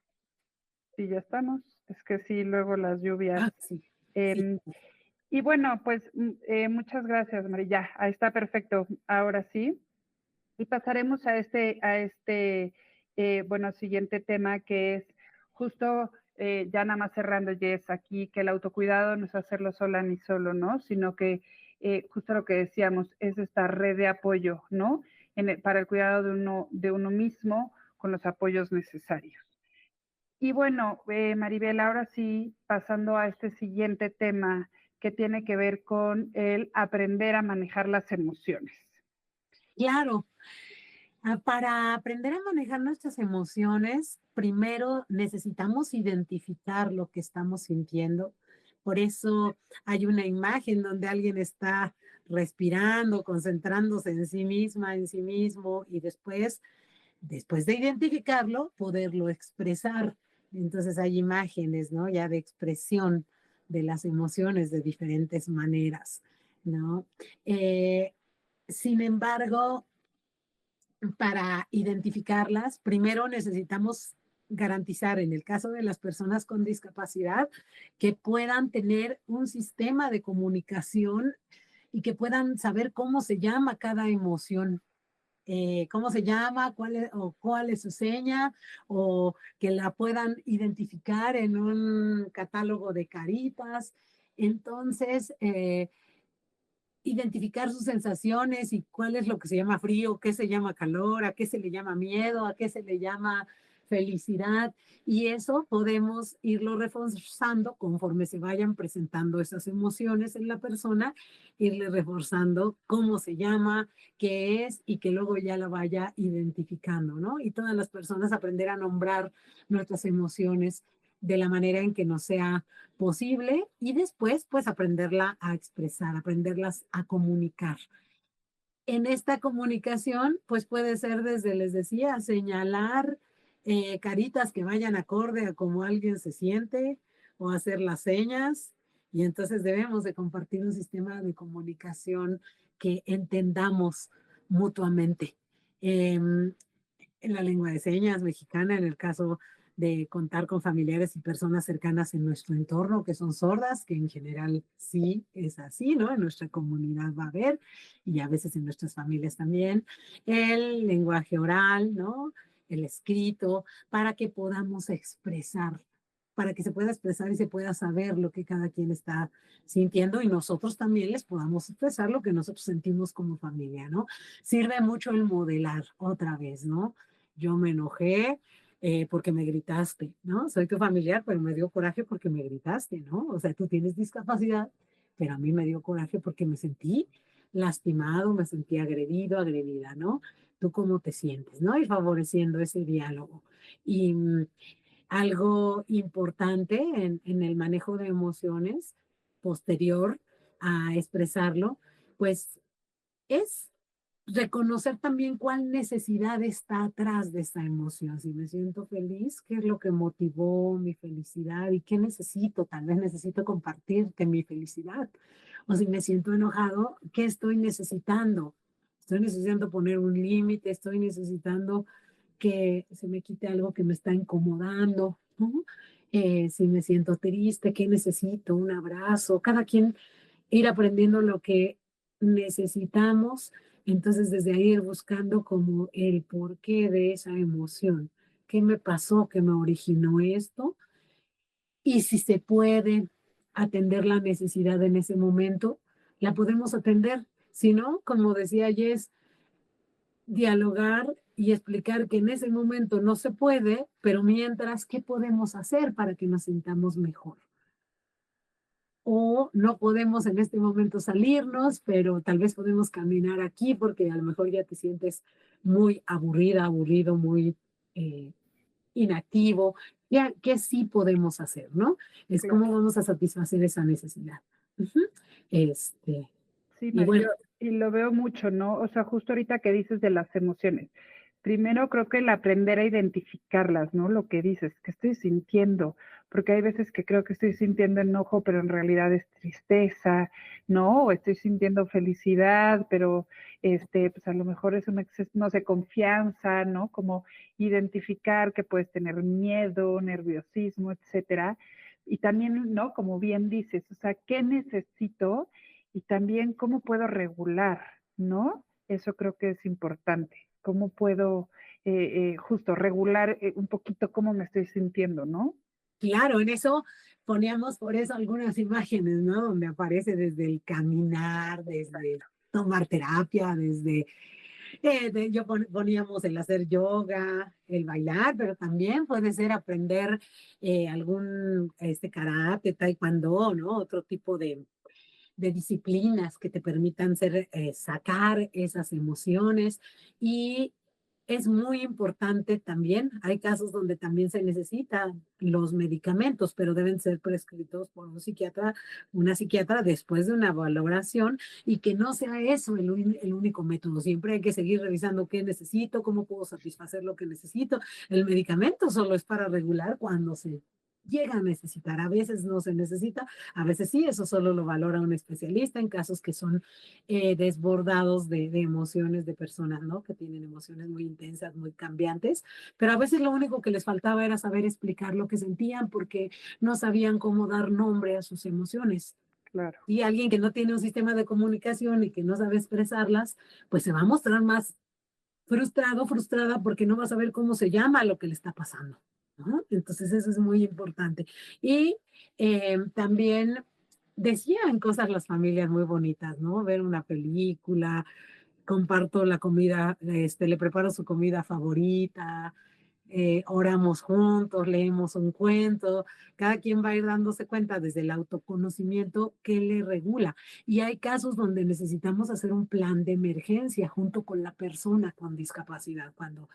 sí, ya estamos. Es que sí, luego las lluvias. Ah, sí, sí. Y bueno, pues muchas gracias, María. Ahí está perfecto. Ahora sí. Y pasaremos a bueno, siguiente tema que es justo, ya nada más cerrando, Jess, aquí, que el autocuidado no es hacerlo sola ni solo, ¿no? Sino que justo lo que decíamos, es esta red de apoyo, ¿no? Para el cuidado de uno mismo con los apoyos necesarios. Y bueno, Maribel, ahora sí, pasando a este siguiente tema que tiene que ver con el aprender a manejar las emociones. Claro. Para aprender a manejar nuestras emociones, primero necesitamos identificar lo que estamos sintiendo. Por eso hay una imagen donde alguien está respirando, concentrándose en sí misma, en sí mismo, y después de identificarlo, poderlo expresar. Entonces hay imágenes, ¿no? Ya de expresión de las emociones de diferentes maneras, ¿no? Sin embargo, para identificarlas, primero necesitamos garantizar, en el caso de las personas con discapacidad, que puedan tener un sistema de comunicación y que puedan saber cómo se llama cada emoción. Cómo se llama, cuál es su seña, o que la puedan identificar en un catálogo de caritas. Entonces, identificar sus sensaciones y cuál es lo que se llama frío, qué se llama calor, a qué se le llama miedo, a qué se le llama felicidad. Y eso podemos irlo reforzando conforme se vayan presentando esas emociones en la persona, irle reforzando cómo se llama, qué es y que luego ya la vaya identificando, ¿no? Y todas las personas aprender a nombrar nuestras emociones de la manera en que nos sea posible y después pues aprenderla a expresar, aprenderlas a comunicar. En esta comunicación pues puede ser desde, les decía, señalar caritas que vayan acorde a cómo alguien se siente o hacer las señas, y entonces debemos de compartir un sistema de comunicación que entendamos mutuamente. En la lengua de señas mexicana, en el caso de contar con familiares y personas cercanas en nuestro entorno que son sordas, que en general sí es así, ¿no? En nuestra comunidad va a haber, y a veces en nuestras familias también, el lenguaje oral, ¿no? El escrito, para que podamos expresar, para que se pueda expresar y se pueda saber lo que cada quien está sintiendo, y nosotros también les podamos expresar lo que nosotros sentimos como familia, ¿no? Sirve mucho el modelar otra vez, ¿no? Yo me enojé porque me gritaste, ¿no? Soy tu familiar, pero me dio coraje porque me gritaste, ¿no? O sea, tú tienes discapacidad, pero a mí me dio coraje porque me sentí lastimado, me sentí agredido, agredida, ¿no? ¿Tú cómo te sientes, no? Y favoreciendo ese diálogo. Y algo importante en el manejo de emociones posterior a expresarlo, pues es reconocer también cuál necesidad está atrás de esa emoción. Si me siento feliz, ¿qué es lo que motivó mi felicidad? ¿Y qué necesito? Tal vez necesito compartirte mi felicidad. O si me siento enojado, ¿qué estoy necesitando? Estoy necesitando poner un límite, estoy necesitando que se me quite algo que me está incomodando, ¿no? Si me siento triste, ¿qué necesito? Un abrazo. Cada quien ir aprendiendo lo que necesitamos, entonces desde ahí ir buscando como el porqué de esa emoción. ¿Qué me pasó que me originó esto? Y si se puede atender la necesidad en ese momento, la podemos atender. Si no, como decía Jess, dialogar y explicar que en ese momento no se puede, pero mientras, ¿qué podemos hacer para que nos sintamos mejor? O no podemos en este momento salirnos, pero tal vez podemos caminar aquí porque a lo mejor ya te sientes muy aburrida, aburrido, muy eh, inactivo. Ya, ¿qué sí podemos hacer, no? Es Claro. cómo vamos a satisfacer esa necesidad. Ujú. Este, Sí, y Mari, bueno, y lo veo mucho, ¿no? O sea, justo ahorita que dices de las emociones. Primero creo que el aprender a identificarlas, ¿no? Lo que dices, que estoy sintiendo, porque hay veces que creo que estoy sintiendo enojo, pero en realidad es tristeza, ¿no? O estoy sintiendo felicidad, pero pues a lo mejor es un exceso, no sé, confianza, ¿no? Como identificar que puedes tener miedo, nerviosismo, etcétera. Y también, ¿no? Como bien dices, o sea, ¿qué necesito? Y también cómo puedo regular, ¿no? Eso creo que es importante. ¿Cómo puedo justo regular un poquito cómo me estoy sintiendo, ¿no? claro, en eso poníamos por eso algunas imágenes, ¿no? Donde aparece desde el caminar, desde tomar terapia, desde poníamos el hacer yoga, el bailar, pero también puede ser aprender algún karate, taekwondo, ¿no? Otro tipo de disciplinas que te permitan sacar esas emociones. Y es muy importante también, hay casos donde también se necesitan los medicamentos, pero deben ser prescritos por un psiquiatra, una psiquiatra después de una valoración, y que no sea eso el único método. Siempre hay que seguir revisando qué necesito, cómo puedo satisfacer lo que necesito. El medicamento solo es para regular cuando se llega a necesitar. A veces no se necesita, a veces sí, eso solo lo valora un especialista en casos que son desbordados de emociones de personas, ¿no? Que tienen emociones muy intensas, muy cambiantes, pero a veces lo único que les faltaba era saber explicar lo que sentían porque no sabían cómo dar nombre a sus emociones. Claro, Y alguien que no tiene un sistema de comunicación y que no sabe expresarlas, pues se va a mostrar más frustrado, frustrada, porque no va a saber cómo se llama lo que le está pasando, ¿no? Entonces eso es muy importante. Y también decían cosas las familias muy bonitas, ¿no? Ver una película, comparto la comida, le preparo su comida favorita, oramos juntos, leemos un cuento, cada quien va a ir dándose cuenta desde el autoconocimiento que le regula. Y hay casos donde necesitamos hacer un plan de emergencia junto con la persona con discapacidad, cuando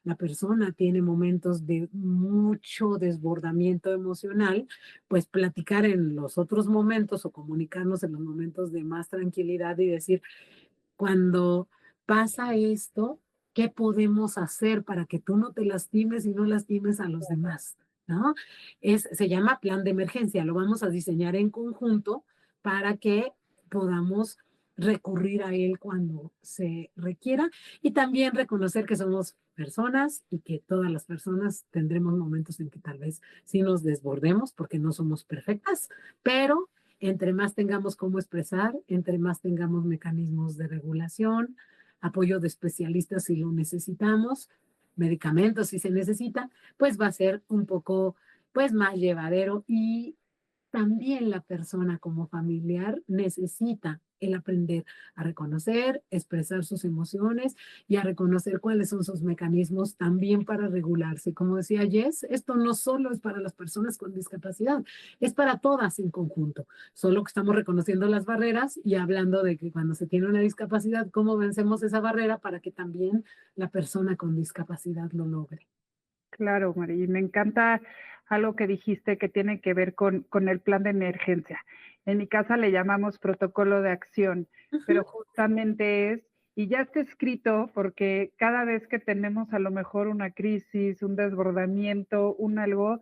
la persona tiene momentos de mucho desbordamiento emocional, pues platicar en los otros momentos o comunicarnos en los momentos de más tranquilidad y decir, cuando pasa esto, ¿qué podemos hacer para que tú no te lastimes y no lastimes a los demás? ¿No? Se llama plan de emergencia, lo vamos a diseñar en conjunto para que podamos recurrir a él cuando se requiera y también reconocer que somos personas y que todas las personas tendremos momentos en que tal vez sí nos desbordemos porque no somos perfectas, pero entre más tengamos cómo expresar, entre más tengamos mecanismos de regulación, apoyo de especialistas si lo necesitamos, medicamentos si se necesita, pues va a ser un poco pues más llevadero y también la persona como familiar necesita el aprender a reconocer, expresar sus emociones y a reconocer cuáles son sus mecanismos también para regularse. Como decía Jess, esto no solo es para las personas con discapacidad, es para todas en conjunto. Solo que estamos reconociendo las barreras y hablando de que cuando se tiene una discapacidad, cómo vencemos esa barrera para que también la persona con discapacidad lo logre. claro, Mari. Y me encanta algo que dijiste que tiene que ver con el plan de emergencia. En mi casa le llamamos protocolo de acción, pero justamente es, y ya está escrito porque cada vez que tenemos a lo mejor una crisis, un desbordamiento, un algo,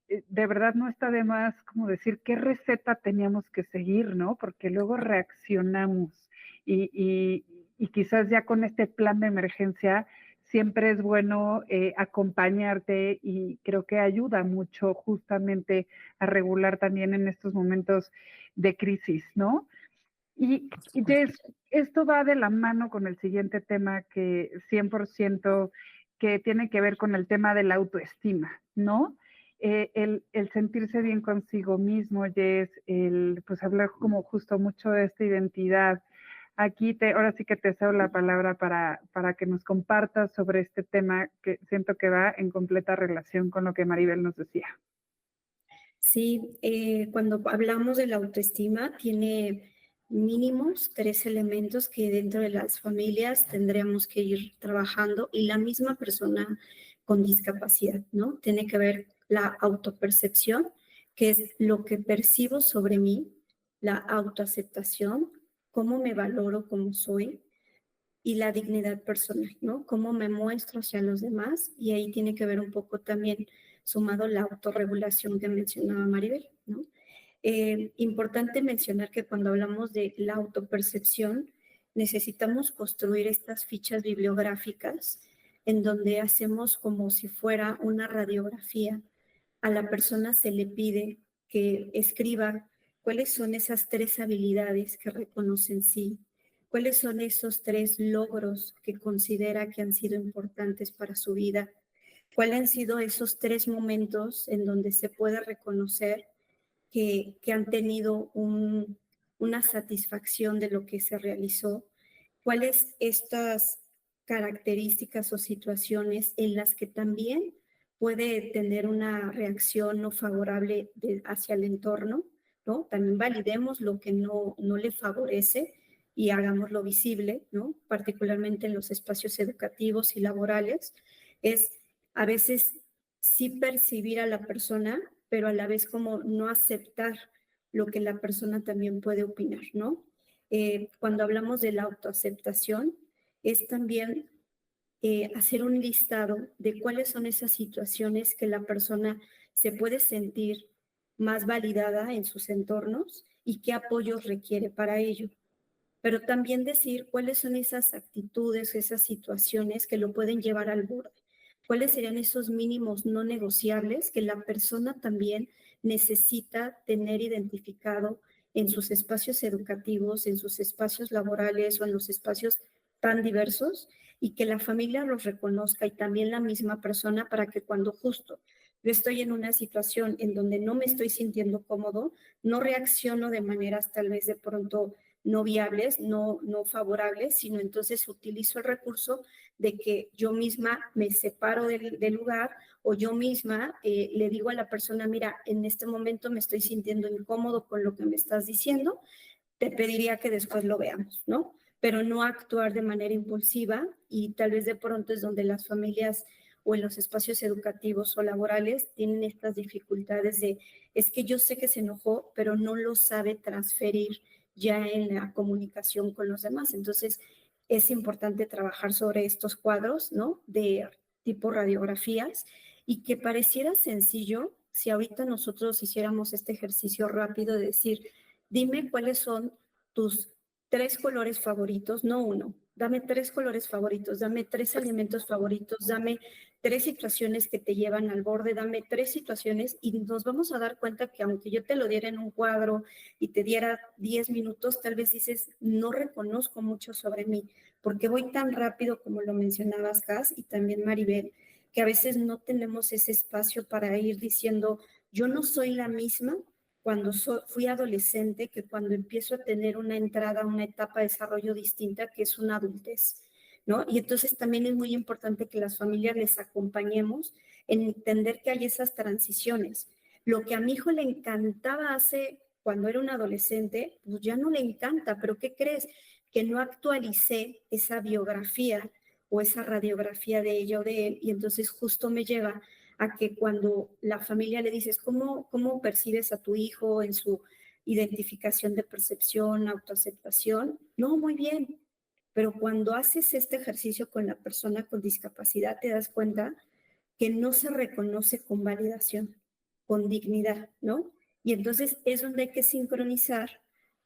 de verdad no está de más como decir qué receta teníamos que seguir, ¿no? Porque luego reaccionamos y quizás ya con este plan de emergencia siempre es bueno acompañarte y creo que ayuda mucho justamente a regular también en estos momentos de crisis, ¿no? Y esto va de la mano con el siguiente tema que 100% que tiene que ver con el tema de la autoestima, ¿no? El sentirse bien consigo mismo, Jess, el pues hablar como justo mucho de esta identidad ahora sí que te cedo la palabra para que nos compartas sobre este tema que siento que va en completa relación con lo que Maribel nos decía. Sí, cuando hablamos de la autoestima, tiene mínimos 3 elementos que dentro de las familias tendríamos que ir trabajando y la misma persona con discapacidad, ¿no? Tiene que ver la autopercepción, que es lo que percibo sobre mí, la autoaceptación, cómo me valoro como soy, y la dignidad personal, ¿no? Cómo me muestro hacia los demás y ahí tiene que ver un poco también sumado la autorregulación que mencionaba Maribel, ¿no? Importante mencionar que cuando hablamos de la autopercepción, necesitamos construir estas fichas bibliográficas en donde hacemos como si fuera una radiografía. A la persona se le pide que escriba cuáles son esas 3 habilidades que reconoce en sí, cuáles son esos 3 logros que considera que han sido importantes para su vida, cuáles han sido esos 3 momentos en donde se puede reconocer que han tenido una satisfacción de lo que se realizó, cuáles estas características o situaciones en las que también puede tener una reacción no favorable hacia el entorno, ¿no? También validemos lo que no le favorece y hagámoslo visible, ¿no? Particularmente en los espacios educativos y laborales, es a veces sí percibir a la persona, pero a la vez como no aceptar lo que la persona también puede opinar, ¿no? Cuando hablamos de la autoaceptación, es también hacer un listado de cuáles son esas situaciones que la persona se puede sentir más validada en sus entornos y qué apoyos requiere para ello. Pero también decir cuáles son esas actitudes, esas situaciones que lo pueden llevar al borde. ¿Cuáles serían esos mínimos no negociables que la persona también necesita tener identificado en sus espacios educativos, en sus espacios laborales o en los espacios tan diversos y que la familia los reconozca y también la misma persona para que cuando justo yo estoy en una situación en donde no me estoy sintiendo cómodo, no reacciono de maneras tal vez de pronto no viables, no favorables, sino entonces utilizo el recurso de que yo misma me separo del lugar o yo misma le digo a la persona, mira, en este momento me estoy sintiendo incómodo con lo que me estás diciendo, te pediría que después lo veamos, ¿no? Pero no actuar de manera impulsiva y tal vez de pronto es donde las familias o en los espacios educativos o laborales tienen estas dificultades de, es que yo sé que se enojó, pero no lo sabe transferir ya en la comunicación con los demás. Entonces, es importante trabajar sobre estos cuadros, ¿no? De tipo radiografías y que pareciera sencillo si ahorita nosotros hiciéramos este ejercicio rápido de decir, dime cuáles son tus 3 colores favoritos, no uno, dame 3 colores favoritos, dame 3 alimentos favoritos, dame 3 situaciones que te llevan al borde, dame 3 situaciones y nos vamos a dar cuenta que aunque yo te lo diera en un cuadro y te diera 10 minutos, tal vez dices, no reconozco mucho sobre mí, porque voy tan rápido como lo mencionabas, Cas, y también Maribel, que a veces no tenemos ese espacio para ir diciendo, yo no soy la misma cuando fui adolescente que cuando empiezo a tener una entrada, una etapa de desarrollo distinta que es una adultez, ¿no? Y entonces también es muy importante que las familias les acompañemos en entender que hay esas transiciones. Lo que a mi hijo le encantaba hace cuando era un adolescente, pues ya no le encanta, pero ¿qué crees? Que no actualicé esa biografía o esa radiografía de ella o de él, y entonces justo me lleva a que cuando la familia le dices, ¿cómo percibes a tu hijo en su identificación de percepción, autoaceptación? No, muy bien. Pero cuando haces este ejercicio con la persona con discapacidad, te das cuenta que no se reconoce con validación, con dignidad, ¿no? Y entonces es donde hay que sincronizar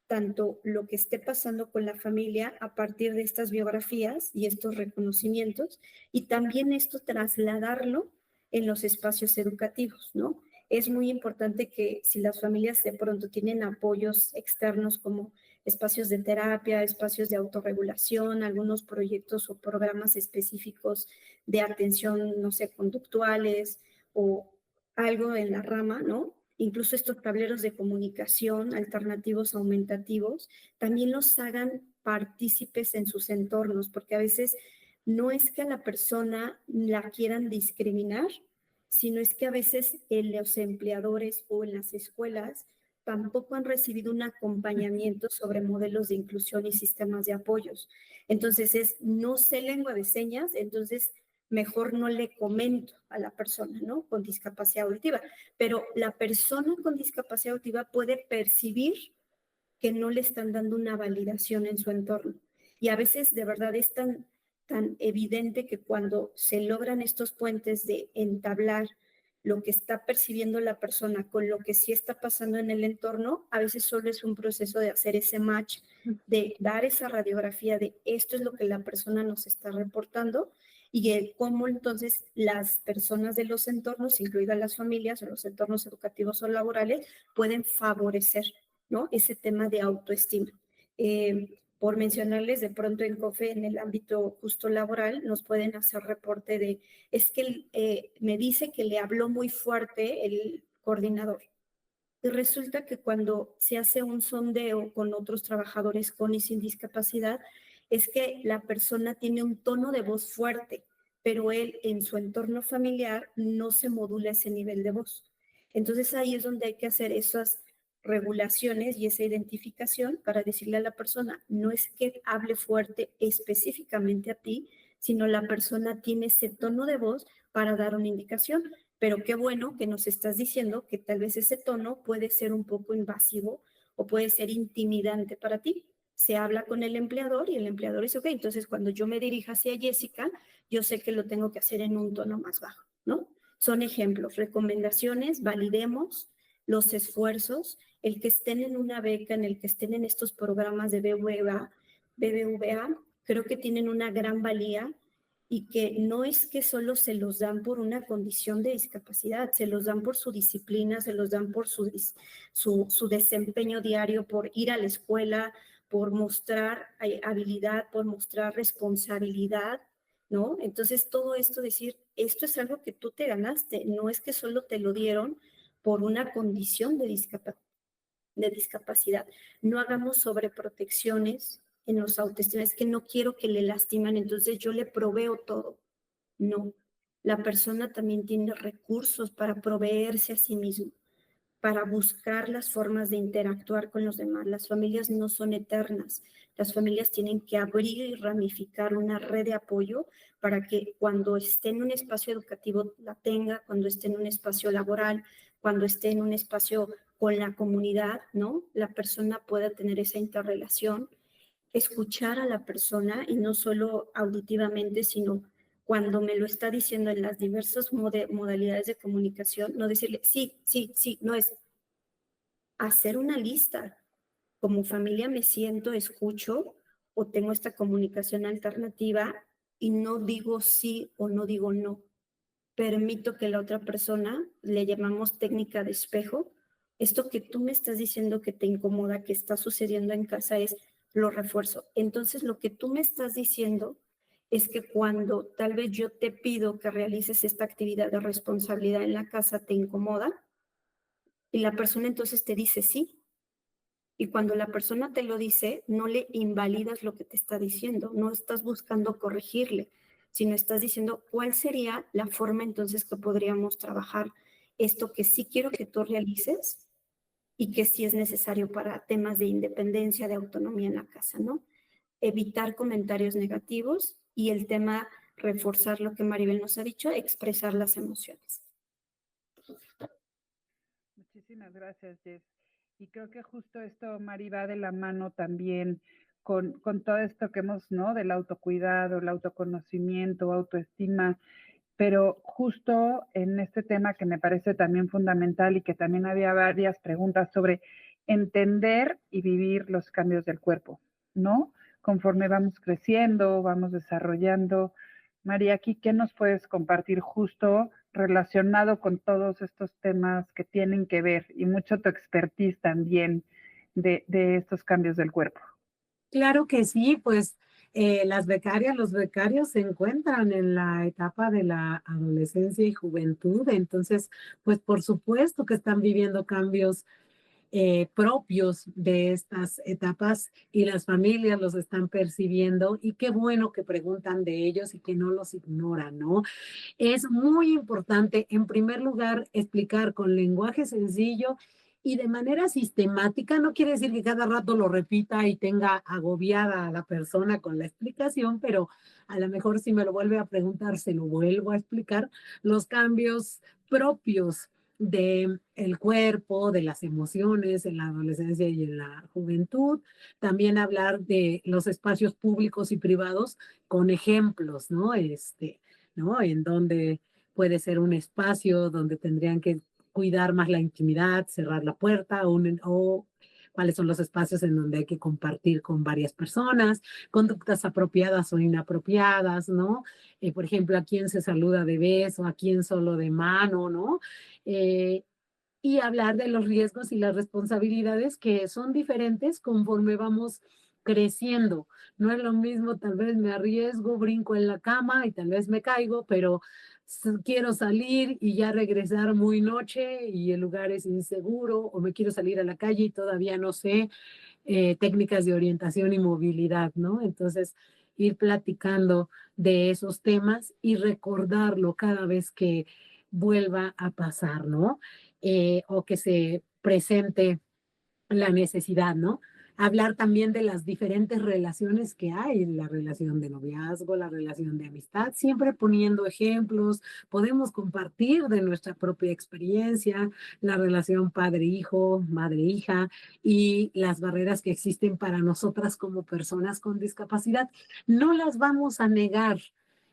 tanto lo que esté pasando con la familia a partir de estas biografías y estos reconocimientos, y también esto trasladarlo en los espacios educativos, ¿no? Es muy importante que si las familias de pronto tienen apoyos externos como espacios de terapia, espacios de autorregulación, algunos proyectos o programas específicos de atención, no sé, conductuales o algo en la rama, ¿no? incluso estos tableros de comunicación alternativos aumentativos, también los hagan partícipes en sus entornos, porque a veces no es que a la persona la quieran discriminar, sino es que a veces en los empleadores o en las escuelas tampoco han recibido un acompañamiento sobre modelos de inclusión y sistemas de apoyos. Entonces no sé lengua de señas, entonces mejor no le comento a la persona, ¿no? Con discapacidad auditiva. Pero la persona con discapacidad auditiva puede percibir que no le están dando una validación en su entorno. Y a veces de verdad es tan evidente que cuando se logran estos puentes de entablar lo que está percibiendo la persona con lo que sí está pasando en el entorno, a veces solo es un proceso de hacer ese match, de dar esa radiografía de esto es lo que la persona nos está reportando y el cómo entonces las personas de los entornos, incluidas las familias o los entornos educativos o laborales, pueden favorecer, ¿no? Ese tema de autoestima. Por mencionarles, de pronto en COFE, en el ámbito justo laboral, nos pueden hacer reporte de, es que me dice que le habló muy fuerte el coordinador. Y resulta que cuando se hace un sondeo con otros trabajadores con y sin discapacidad, es que la persona tiene un tono de voz fuerte, pero él en su entorno familiar no se modula ese nivel de voz. Entonces ahí es donde hay que hacer esas regulaciones y esa identificación para decirle a la persona, no es que hable fuerte específicamente a ti, sino la persona tiene ese tono de voz para dar una indicación. Pero qué bueno que nos estás diciendo que tal vez ese tono puede ser un poco invasivo o puede ser intimidante para ti. Se habla con el empleador y el empleador dice, ok, entonces cuando yo me dirija hacia Jessica, yo sé que lo tengo que hacer en un tono más bajo, ¿no? Son ejemplos, recomendaciones, validemos los esfuerzos, el que estén en una beca, en el que estén en estos programas de BBVA, creo que tienen una gran valía y que no es que solo se los dan por una condición de discapacidad, se los dan por su disciplina, se los dan por su desempeño diario, por ir a la escuela, por mostrar habilidad, por mostrar responsabilidad, ¿no? Entonces todo esto, decir, esto es algo que tú te ganaste, no es que solo te lo dieron por una condición de discapacidad. No hagamos sobreprotecciones en los autoestima, es que no quiero que le lastiman, entonces yo le proveo todo. No, la persona también tiene recursos para proveerse a sí mismo, para buscar las formas de interactuar con los demás. Las familias no son eternas, las familias tienen que abrir y ramificar una red de apoyo para que cuando esté en un espacio educativo la tenga, cuando esté en un espacio laboral, cuando esté en un espacio con la comunidad, ¿no? La persona pueda tener esa interrelación, escuchar a la persona y no solo auditivamente, sino cuando me lo está diciendo en las diversas modalidades de comunicación, no decirle sí, sí, sí, no es hacer una lista. Como familia me siento, escucho o tengo esta comunicación alternativa y no digo sí o no digo no. Permito que la otra persona, le llamamos técnica de espejo, esto que tú me estás diciendo que te incomoda, que está sucediendo en casa es lo refuerzo. Entonces lo que tú me estás diciendo es que cuando tal vez yo te pido que realices esta actividad de responsabilidad en la casa, te incomoda y la persona entonces te dice sí. Y cuando la persona te lo dice, no le invalidas lo que te está diciendo, no estás buscando corregirle, sino estás diciendo cuál sería la forma entonces que podríamos trabajar esto que sí quiero que tú realices y que sí es necesario para temas de independencia, de autonomía en la casa, ¿no? Evitar comentarios negativos y el tema, reforzar lo que Maribel nos ha dicho, expresar las emociones. Muchísimas gracias, Jess. Y creo que justo esto, Mari, va de la mano también con todo esto que hemos, ¿no? Del autocuidado, el autoconocimiento, autoestima, pero justo en este tema que me parece también fundamental y que también había varias preguntas sobre entender y vivir los cambios del cuerpo, ¿no? Conforme vamos creciendo, vamos desarrollando. María, aquí, ¿qué nos puedes compartir justo relacionado con todos estos temas que tienen que ver y mucho tu expertise también de estos cambios del cuerpo? Claro que sí, pues Las becarias, los becarios se encuentran en la etapa de la adolescencia y juventud, entonces, pues por supuesto que están viviendo cambios propios de estas etapas y las familias los están percibiendo y qué bueno que preguntan de ellos y que no los ignoran, ¿no? Es muy importante, en primer lugar, explicar con lenguaje sencillo y de manera sistemática. No quiere decir que cada rato lo repita y tenga agobiada a la persona con la explicación, pero a lo mejor si me lo vuelve a preguntar, se lo vuelvo a explicar, los cambios propios de el cuerpo, de las emociones en la adolescencia y en la juventud. También hablar de los espacios públicos y privados con ejemplos, ¿no? ¿No? En donde puede ser un espacio donde tendrían que cuidar más la intimidad, cerrar la puerta o cuáles son los espacios en donde hay que compartir con varias personas, conductas apropiadas o inapropiadas, ¿no? Por ejemplo, a quién se saluda de beso, a quién solo de mano, ¿no? Eh, y hablar de los riesgos y las responsabilidades que son diferentes conforme vamos creciendo. No es lo mismo, tal vez me arriesgo, brinco en la cama y tal vez me caigo, pero quiero salir y ya regresar muy noche y el lugar es inseguro, o me quiero salir a la calle y todavía no sé técnicas de orientación y movilidad, ¿no? Entonces, ir platicando de esos temas y recordarlo cada vez que vuelva a pasar, ¿no? O que se presente la necesidad, ¿no? Hablar también de las diferentes relaciones que hay, la relación de noviazgo, la relación de amistad, siempre poniendo ejemplos, podemos compartir de nuestra propia experiencia, la relación padre-hijo, madre-hija y las barreras que existen para nosotras como personas con discapacidad. No las vamos a negar.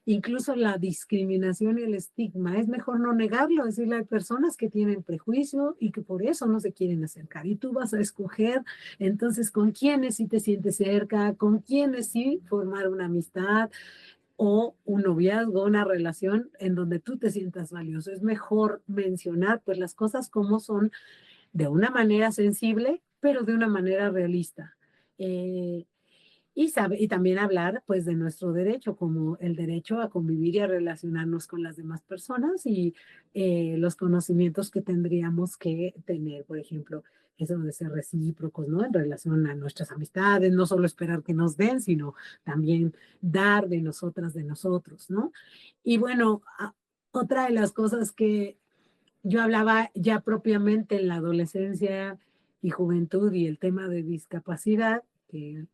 Incluso la discriminación y el estigma, es mejor no negarlo, decirle, hay personas que tienen prejuicio y que por eso no se quieren acercar. Y tú vas a escoger entonces con quiénes sí te sientes cerca, con quiénes sí formar una amistad o un noviazgo, una relación en donde tú te sientas valioso. Es mejor mencionar pues las cosas como son de una manera sensible, pero de una manera realista. Y también hablar pues de nuestro derecho, como el derecho a convivir y a relacionarnos con las demás personas y los conocimientos que tendríamos que tener, por ejemplo, eso de ser recíprocos, ¿no? En relación a nuestras amistades, no solo esperar que nos den, sino también dar de nosotras, de nosotros, ¿no? Y bueno, otra de las cosas que yo hablaba ya propiamente en la adolescencia y juventud y el tema de discapacidad, que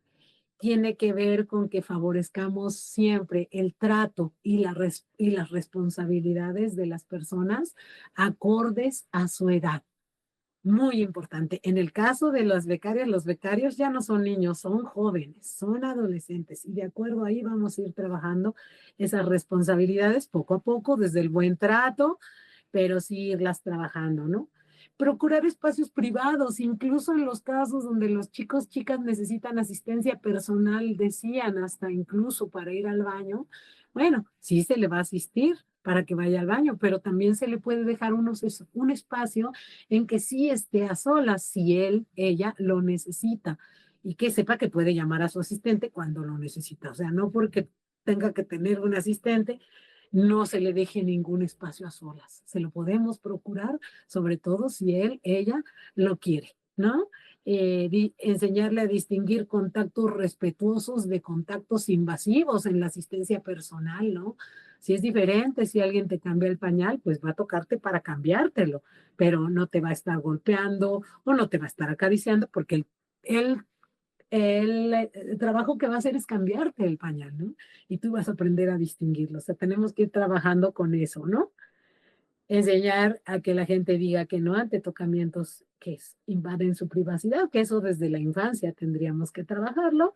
tiene que ver con que favorezcamos siempre el trato y las responsabilidades de las personas acordes a su edad. Muy importante. En el caso de los becarios ya no son niños, son jóvenes, son adolescentes y de acuerdo ahí vamos a ir trabajando esas responsabilidades poco a poco desde el buen trato, pero sí irlas trabajando, ¿no? Procurar espacios privados, incluso en los casos donde los chicos, chicas necesitan asistencia personal, decían hasta incluso para ir al baño, bueno, sí se le va a asistir para que vaya al baño, pero también se le puede dejar un espacio en que sí esté a solas si él, ella lo necesita y que sepa que puede llamar a su asistente cuando lo necesita. O sea, no porque tenga que tener un asistente, no se le deje ningún espacio a solas. Se lo podemos procurar, sobre todo si él, ella lo quiere, ¿no? Enseñarle a distinguir contactos respetuosos de contactos invasivos en la asistencia personal, ¿no? Si es diferente, si alguien te cambia el pañal, pues va a tocarte para cambiártelo, pero no te va a estar golpeando o no te va a estar acariciando porque el trabajo que va a hacer es cambiarte el pañal, ¿no? Y tú vas a aprender a distinguirlo. O sea, tenemos que ir trabajando con eso, ¿no? Enseñar a que la gente diga que no ante tocamientos que invaden su privacidad, que eso desde la infancia tendríamos que trabajarlo.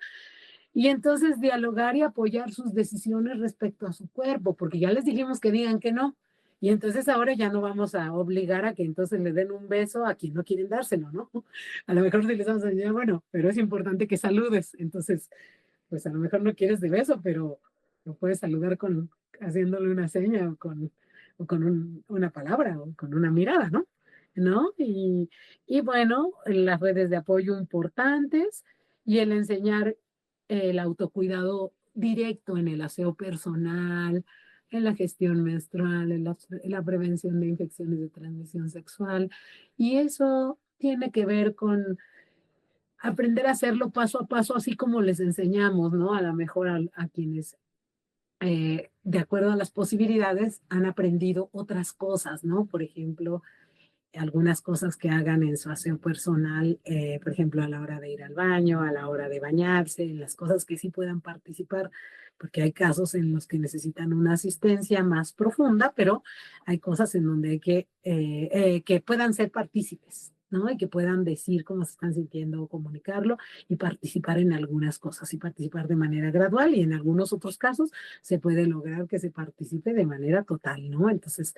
Y entonces dialogar y apoyar sus decisiones respecto a su cuerpo, porque ya les dijimos que digan que no. Y entonces ahora ya no vamos a obligar a que entonces le den un beso a quien no quieren dárselo, ¿no? A lo mejor si les vamos a decir, bueno, pero es importante que saludes. Entonces, pues a lo mejor no quieres de beso, pero lo puedes saludar haciéndole una seña o con una palabra o con una mirada, ¿no? ¿No? Y bueno, las redes de apoyo importantes y el enseñar el autocuidado directo en el aseo personal, en la gestión menstrual, en la prevención de infecciones de transmisión sexual. Y eso tiene que ver con aprender a hacerlo paso a paso, así como les enseñamos, ¿no? A lo mejor a quienes, de acuerdo a las posibilidades, han aprendido otras cosas, ¿no? Por ejemplo, algunas cosas que hagan en su aseo personal, por ejemplo, a la hora de ir al baño, a la hora de bañarse, en las cosas que sí puedan participar, porque hay casos en los que necesitan una asistencia más profunda, pero hay cosas en donde hay que puedan ser partícipes, ¿no? Y que puedan decir cómo se están sintiendo o comunicarlo y participar en algunas cosas y participar de manera gradual y en algunos otros casos se puede lograr que se participe de manera total, ¿no? Entonces,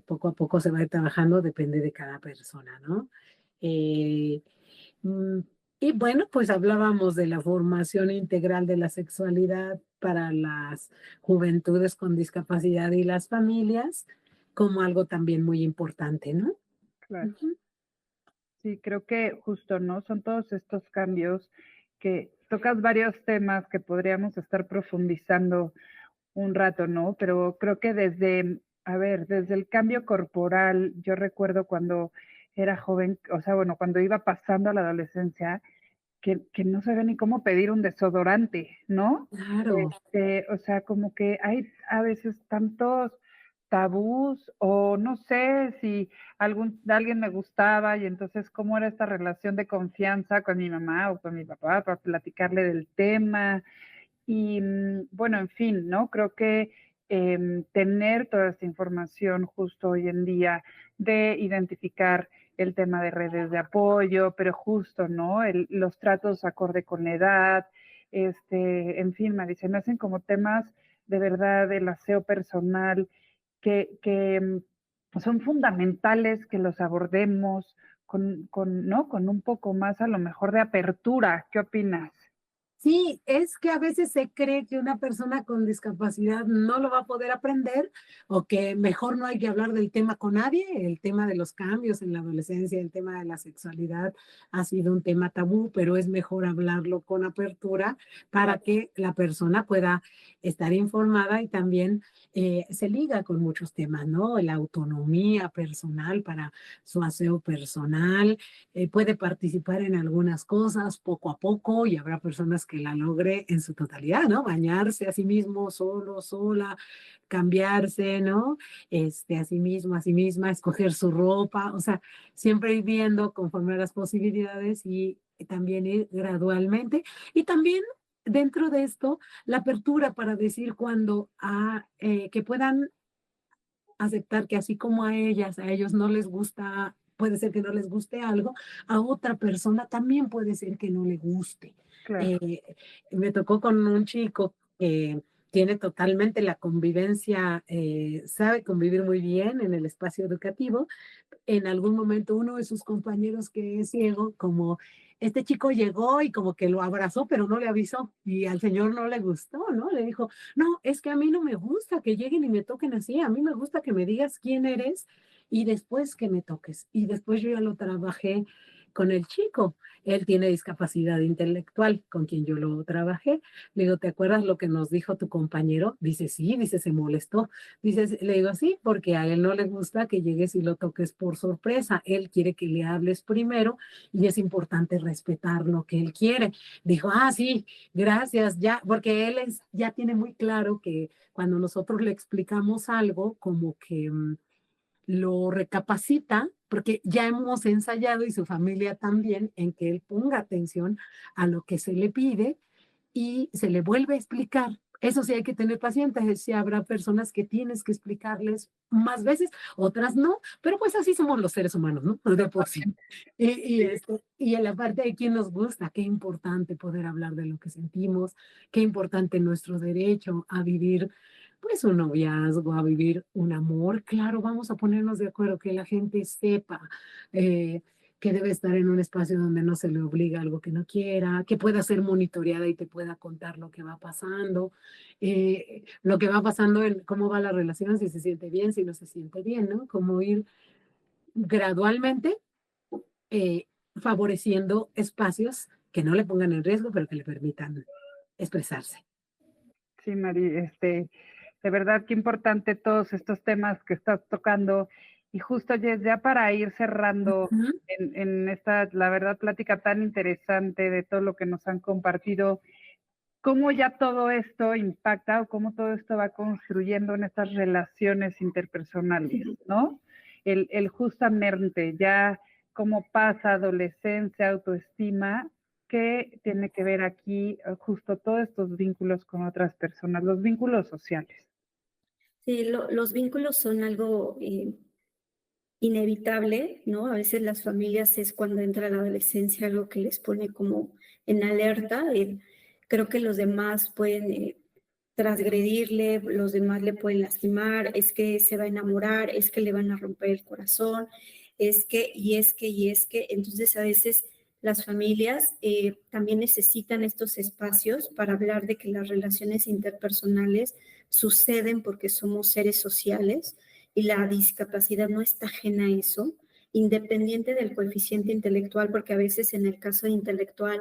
poco a poco se va a ir trabajando, depende de cada persona, ¿no? Eh, mm, y bueno, pues hablábamos de la formación integral de la sexualidad para las juventudes con discapacidad y las familias como algo también muy importante, ¿no? Claro. Ujú. Sí, creo que justo, ¿no? Son todos estos cambios que tocas varios temas que podríamos estar profundizando un rato, ¿no? Pero creo que desde, a ver, desde el cambio corporal, yo recuerdo cuando era joven, o sea, bueno, cuando iba pasando a la adolescencia, que no sabía ni cómo pedir un desodorante, ¿no? Claro, O sea, como que hay a veces tantos tabús o no sé si alguien me gustaba y entonces cómo era esta relación de confianza con mi mamá o con mi papá para platicarle del tema. Y bueno, en fin, ¿no? Creo que tener toda esta información justo hoy en día de identificar el tema de redes de apoyo, pero justo, ¿no? Los tratos acorde con la edad, en fin, Marisa, me hacen como temas de verdad del aseo personal que son fundamentales que los abordemos ¿no? Con un poco más a lo mejor de apertura. ¿Qué opinas? sí, es que a veces se cree que una persona con discapacidad no lo va a poder aprender o que mejor no hay que hablar del tema con nadie. El tema de los cambios en la adolescencia, el tema de la sexualidad ha sido un tema tabú, pero es mejor hablarlo con apertura para que la persona pueda estar informada y también se liga con muchos temas, ¿no? La autonomía personal para su aseo personal, puede participar en algunas cosas poco a poco y habrá personas que la logre en su totalidad, ¿no? Bañarse a sí mismo, solo, sola, cambiarse, ¿no? A sí mismo, a sí misma, escoger su ropa, o sea, siempre ir viendo conforme a las posibilidades y también ir gradualmente. Y también dentro de esto, la apertura para decir cuando que puedan aceptar que así como a ellas, a ellos no les gusta, puede ser que no les guste algo, a otra persona también puede ser que no le guste. Claro. Eh, Me tocó con un chico que tiene totalmente la convivencia, sabe convivir muy bien en el espacio educativo. En algún momento uno de sus compañeros que es ciego, como este chico llegó y como que lo abrazó, pero no le avisó y al señor no le gustó, ¿no? Le dijo, no, es que a mí no me gusta que lleguen y me toquen así, a mí me gusta que me digas quién eres y después que me toques. Y después yo ya lo trabajé con el chico. Él tiene discapacidad intelectual, con quien yo lo trabajé. Le digo, ¿te acuerdas lo que nos dijo tu compañero? Dice, sí, dice, se molestó. Dice, le digo, sí, porque a él no le gusta que llegues y lo toques por sorpresa. Él quiere que le hables primero y es importante respetar lo que él quiere. Dijo, ah, sí, gracias, ya, porque ya tiene muy claro que cuando nosotros le explicamos algo, como que lo recapacita, porque ya hemos ensayado y su familia también en que él ponga atención a lo que se le pide y se le vuelve a explicar. Eso sí hay que tener pacientes, sí habrá personas que tienes que explicarles más veces, otras no, pero pues así somos los seres humanos, ¿no? De por sí. Y en la parte de quién nos gusta, qué importante poder hablar de lo que sentimos, qué importante nuestro derecho a vivir pues un noviazgo, a vivir un amor. Claro, vamos a ponernos de acuerdo, que la gente sepa eh, que debe estar en un espacio donde no se le obliga algo que no quiera, que pueda ser monitoreada y te pueda contar lo que va pasando en cómo va la relación, si se siente bien, si no se siente bien, ¿no? Como ir gradualmente eh, favoreciendo espacios que no le pongan en riesgo, pero que le permitan expresarse. Sí, Mari, de verdad qué importante todos estos temas que estás tocando. Y justo ya para ir cerrando Ujú. en esta, la verdad, plática tan interesante de todo lo que nos han compartido, cómo ya todo esto impacta o cómo todo esto va construyendo en estas relaciones interpersonales, ¿no? El justamente ya cómo pasa adolescencia, autoestima, que tiene que ver aquí justo todos estos vínculos con otras personas, los vínculos sociales. Sí, los vínculos son algo inevitable, ¿no? A veces las familias es cuando entra la adolescencia algo que les pone como en alerta. Creo que los demás pueden transgredirle, los demás le pueden lastimar, es que se va a enamorar, es que le van a romper el corazón, es que, y es que, y es que. Entonces a veces las familias también necesitan estos espacios para hablar de que las relaciones interpersonales suceden porque somos seres sociales y la discapacidad no está ajena a eso, independiente del coeficiente intelectual, porque a veces en el caso de intelectual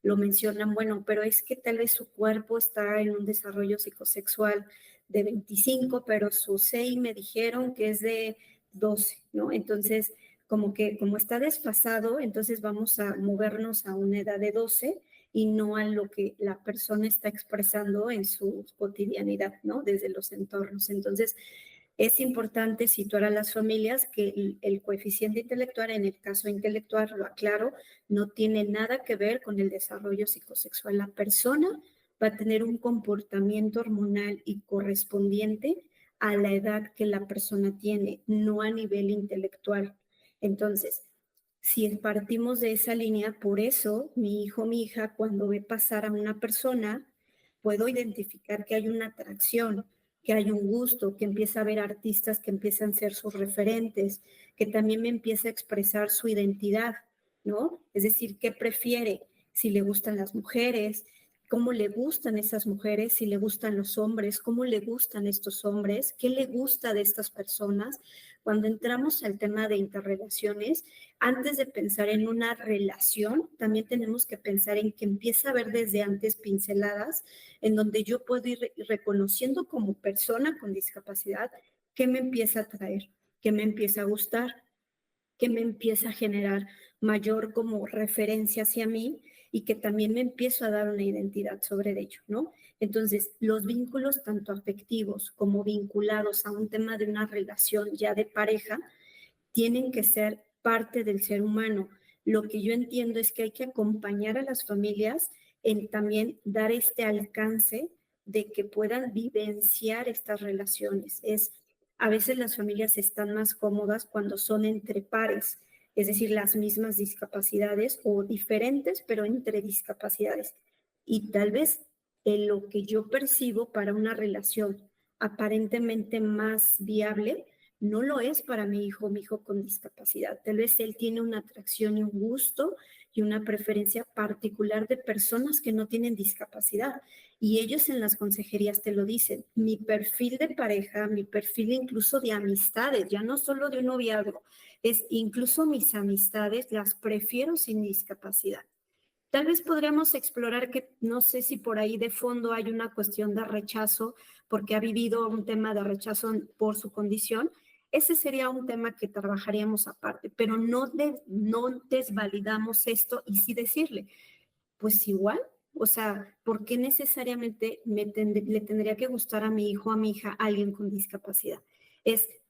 lo mencionan, bueno, pero es que tal vez su cuerpo está en un desarrollo psicosexual de 25, pero su CI me dijeron que es de 12, ¿no? Entonces, como está desfasado, entonces vamos a movernos a una edad de 12 y no a lo que la persona está expresando en su cotidianidad, ¿no? Desde los entornos. Entonces, es importante situar a las familias que el coeficiente intelectual, en el caso intelectual, lo aclaro, no tiene nada que ver con el desarrollo psicosexual. La persona va a tener un comportamiento hormonal y correspondiente a la edad que la persona tiene, no a nivel intelectual. Entonces, si partimos de esa línea, por eso mi hijo, mi hija, cuando ve pasar a una persona, puedo identificar que hay una atracción, que hay un gusto, que empieza a ver artistas que empiezan a ser sus referentes, que también me empieza a expresar su identidad, ¿no? Es decir, ¿qué prefiere? Si le gustan las mujeres, cómo le gustan esas mujeres, si le gustan los hombres, cómo le gustan estos hombres, qué le gusta de estas personas. Cuando entramos al tema de interrelaciones, antes de pensar en una relación, también tenemos que pensar en que empieza a ver desde antes pinceladas en donde yo puedo ir reconociendo como persona con discapacidad qué me empieza a atraer, qué me empieza a gustar, que me empieza a generar mayor como referencia hacia mí y que también me empiezo a dar una identidad sobre ello, ¿no? Entonces, los vínculos tanto afectivos como vinculados a un tema de una relación ya de pareja tienen que ser parte del ser humano. Lo que yo entiendo es que hay que acompañar a las familias en también dar este alcance de que puedan vivenciar estas relaciones. A veces las familias están más cómodas cuando son entre pares, es decir, las mismas discapacidades o diferentes, pero entre discapacidades. Y tal vez en lo que yo percibo para una relación aparentemente más viable, no lo es para mi hijo con discapacidad. Tal vez él tiene una atracción y un gusto y una preferencia particular de personas que no tienen discapacidad. Y ellos en las consejerías te lo dicen. Mi perfil de pareja, mi perfil incluso de amistades, ya no solo de un noviazgo, es incluso mis amistades las prefiero sin discapacidad. Tal vez podríamos explorar que no sé si por ahí de fondo hay una cuestión de rechazo, porque ha vivido un tema de rechazo por su condición. Ese sería un tema que trabajaríamos aparte, pero no desvalidamos esto y sí decirle, pues igual, o sea, ¿por qué necesariamente le tendría que gustar a mi hijo o a mi hija alguien con discapacidad?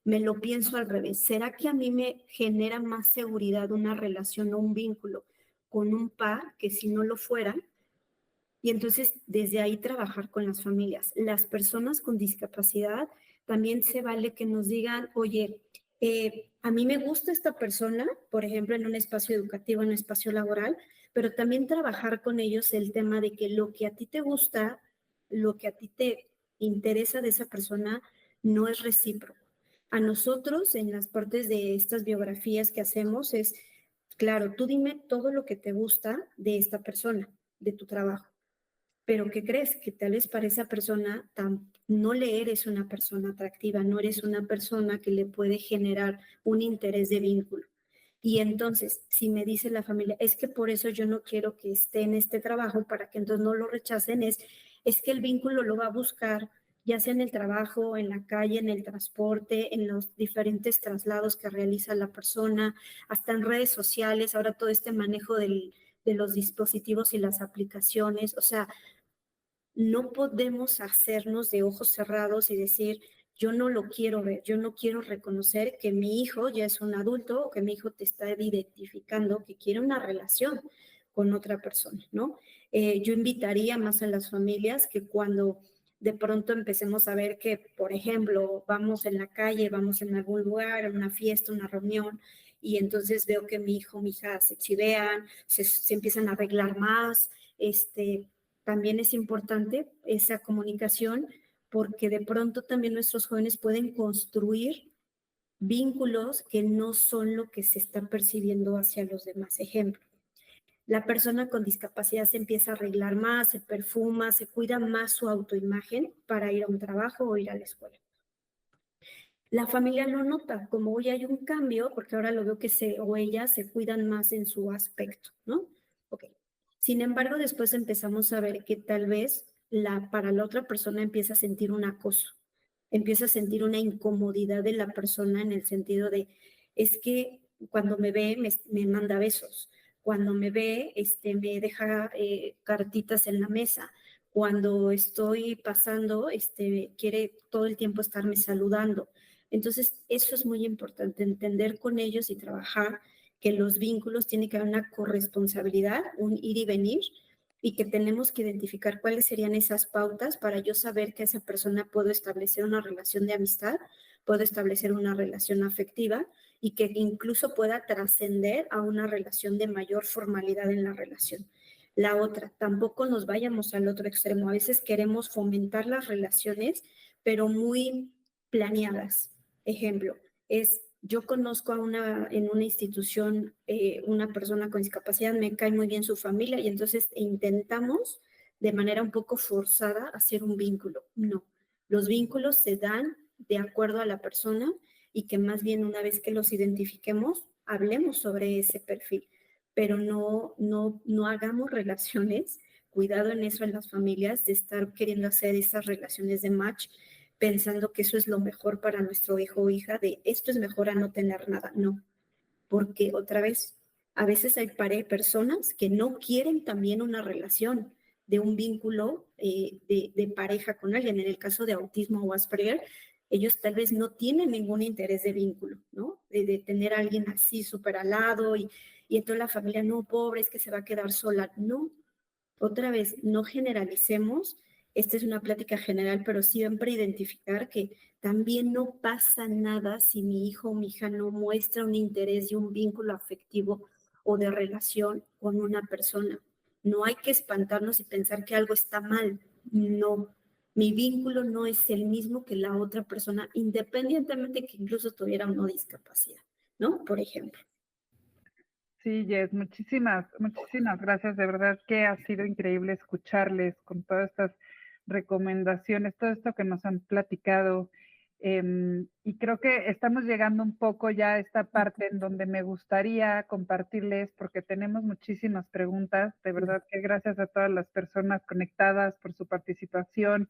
Me lo pienso al revés. ¿Será que a mí me genera más seguridad una relación o un vínculo con un par que si no lo fuera? Y entonces desde ahí trabajar con las familias. Las personas con discapacidad también se vale que nos digan, oye, a mí me gusta esta persona, por ejemplo, en un espacio educativo, en un espacio laboral, pero también trabajar con ellos el tema de que lo que a ti te gusta, lo que a ti te interesa de esa persona, no es recíproco. A nosotros, en las partes de estas biografías que hacemos, es, claro, tú dime todo lo que te gusta de esta persona, de tu trabajo, pero ¿qué crees? Que tal vez para esa persona no le eres una persona atractiva, no eres una persona que le puede generar un interés de vínculo. Y entonces, si me dice la familia, es que por eso yo no quiero que esté en este trabajo para que entonces no lo rechacen, es que el vínculo lo va a buscar ya sea en el trabajo, en la calle, en el transporte, en los diferentes traslados que realiza la persona, hasta en redes sociales, ahora todo este manejo de los dispositivos y las aplicaciones. O sea, no podemos hacernos de ojos cerrados y decir, yo no lo quiero ver, yo no quiero reconocer que mi hijo ya es un adulto o que mi hijo te está identificando que quiere una relación con otra persona, ¿no? Yo invitaría más a las familias que cuando de pronto empecemos a ver que, por ejemplo, vamos en la calle, vamos en algún lugar, a una fiesta, una reunión, y entonces veo que mi hijo, mi hija se chivean, se empiezan a arreglar más, también es importante esa comunicación porque de pronto también nuestros jóvenes pueden construir vínculos que no son lo que se está percibiendo hacia los demás. Ejemplo, la persona con discapacidad se empieza a arreglar más, se perfuma, se cuida más su autoimagen para ir a un trabajo o ir a la escuela. La familia lo nota, como hoy hay un cambio, porque ahora lo veo que ellas se cuidan más en su aspecto, ¿no? Ok. Sin embargo, después empezamos a ver que tal vez para la otra persona empieza a sentir un acoso, empieza a sentir una incomodidad de la persona en el sentido de, es que cuando me ve me manda besos, cuando me ve me deja cartitas en la mesa, cuando estoy pasando quiere todo el tiempo estarme saludando. Entonces, eso es muy importante, entender con ellos y trabajar que los vínculos tienen que haber una corresponsabilidad, un ir y venir, y que tenemos que identificar cuáles serían esas pautas para yo saber que esa persona puedo establecer una relación de amistad, puedo establecer una relación afectiva y que incluso pueda trascender a una relación de mayor formalidad en la relación. La otra, tampoco nos vayamos al otro extremo. A veces queremos fomentar las relaciones, pero muy planeadas. Ejemplo, yo conozco en una institución una persona con discapacidad, me cae muy bien su familia y entonces intentamos de manera un poco forzada hacer un vínculo. No, los vínculos se dan de acuerdo a la persona y que más bien una vez que los identifiquemos, hablemos sobre ese perfil, pero no hagamos relaciones, cuidado en eso en las familias, de estar queriendo hacer esas relaciones de match pensando que eso es lo mejor para nuestro hijo o hija, de esto es mejor a no tener nada. No, porque otra vez, a veces hay personas que no quieren también una relación de un vínculo de pareja con alguien. En el caso de autismo o Asperger, ellos tal vez no tienen ningún interés de vínculo, ¿no? De tener a alguien así súper al lado y entonces la familia, no, pobre, es que se va a quedar sola. No, otra vez, no generalicemos, esta es una plática general, pero siempre identificar que también no pasa nada si mi hijo o mi hija no muestra un interés y un vínculo afectivo o de relación con una persona. No hay que espantarnos y pensar que algo está mal. No, mi vínculo no es el mismo que la otra persona, independientemente que incluso tuviera una discapacidad, ¿no? Por ejemplo. Sí, Jess, muchísimas gracias. De verdad que ha sido increíble escucharles con todas estas recomendaciones, todo esto que nos han platicado. Y creo que estamos llegando un poco ya a esta parte en donde me gustaría compartirles, porque tenemos muchísimas preguntas. De verdad que gracias a todas las personas conectadas por su participación,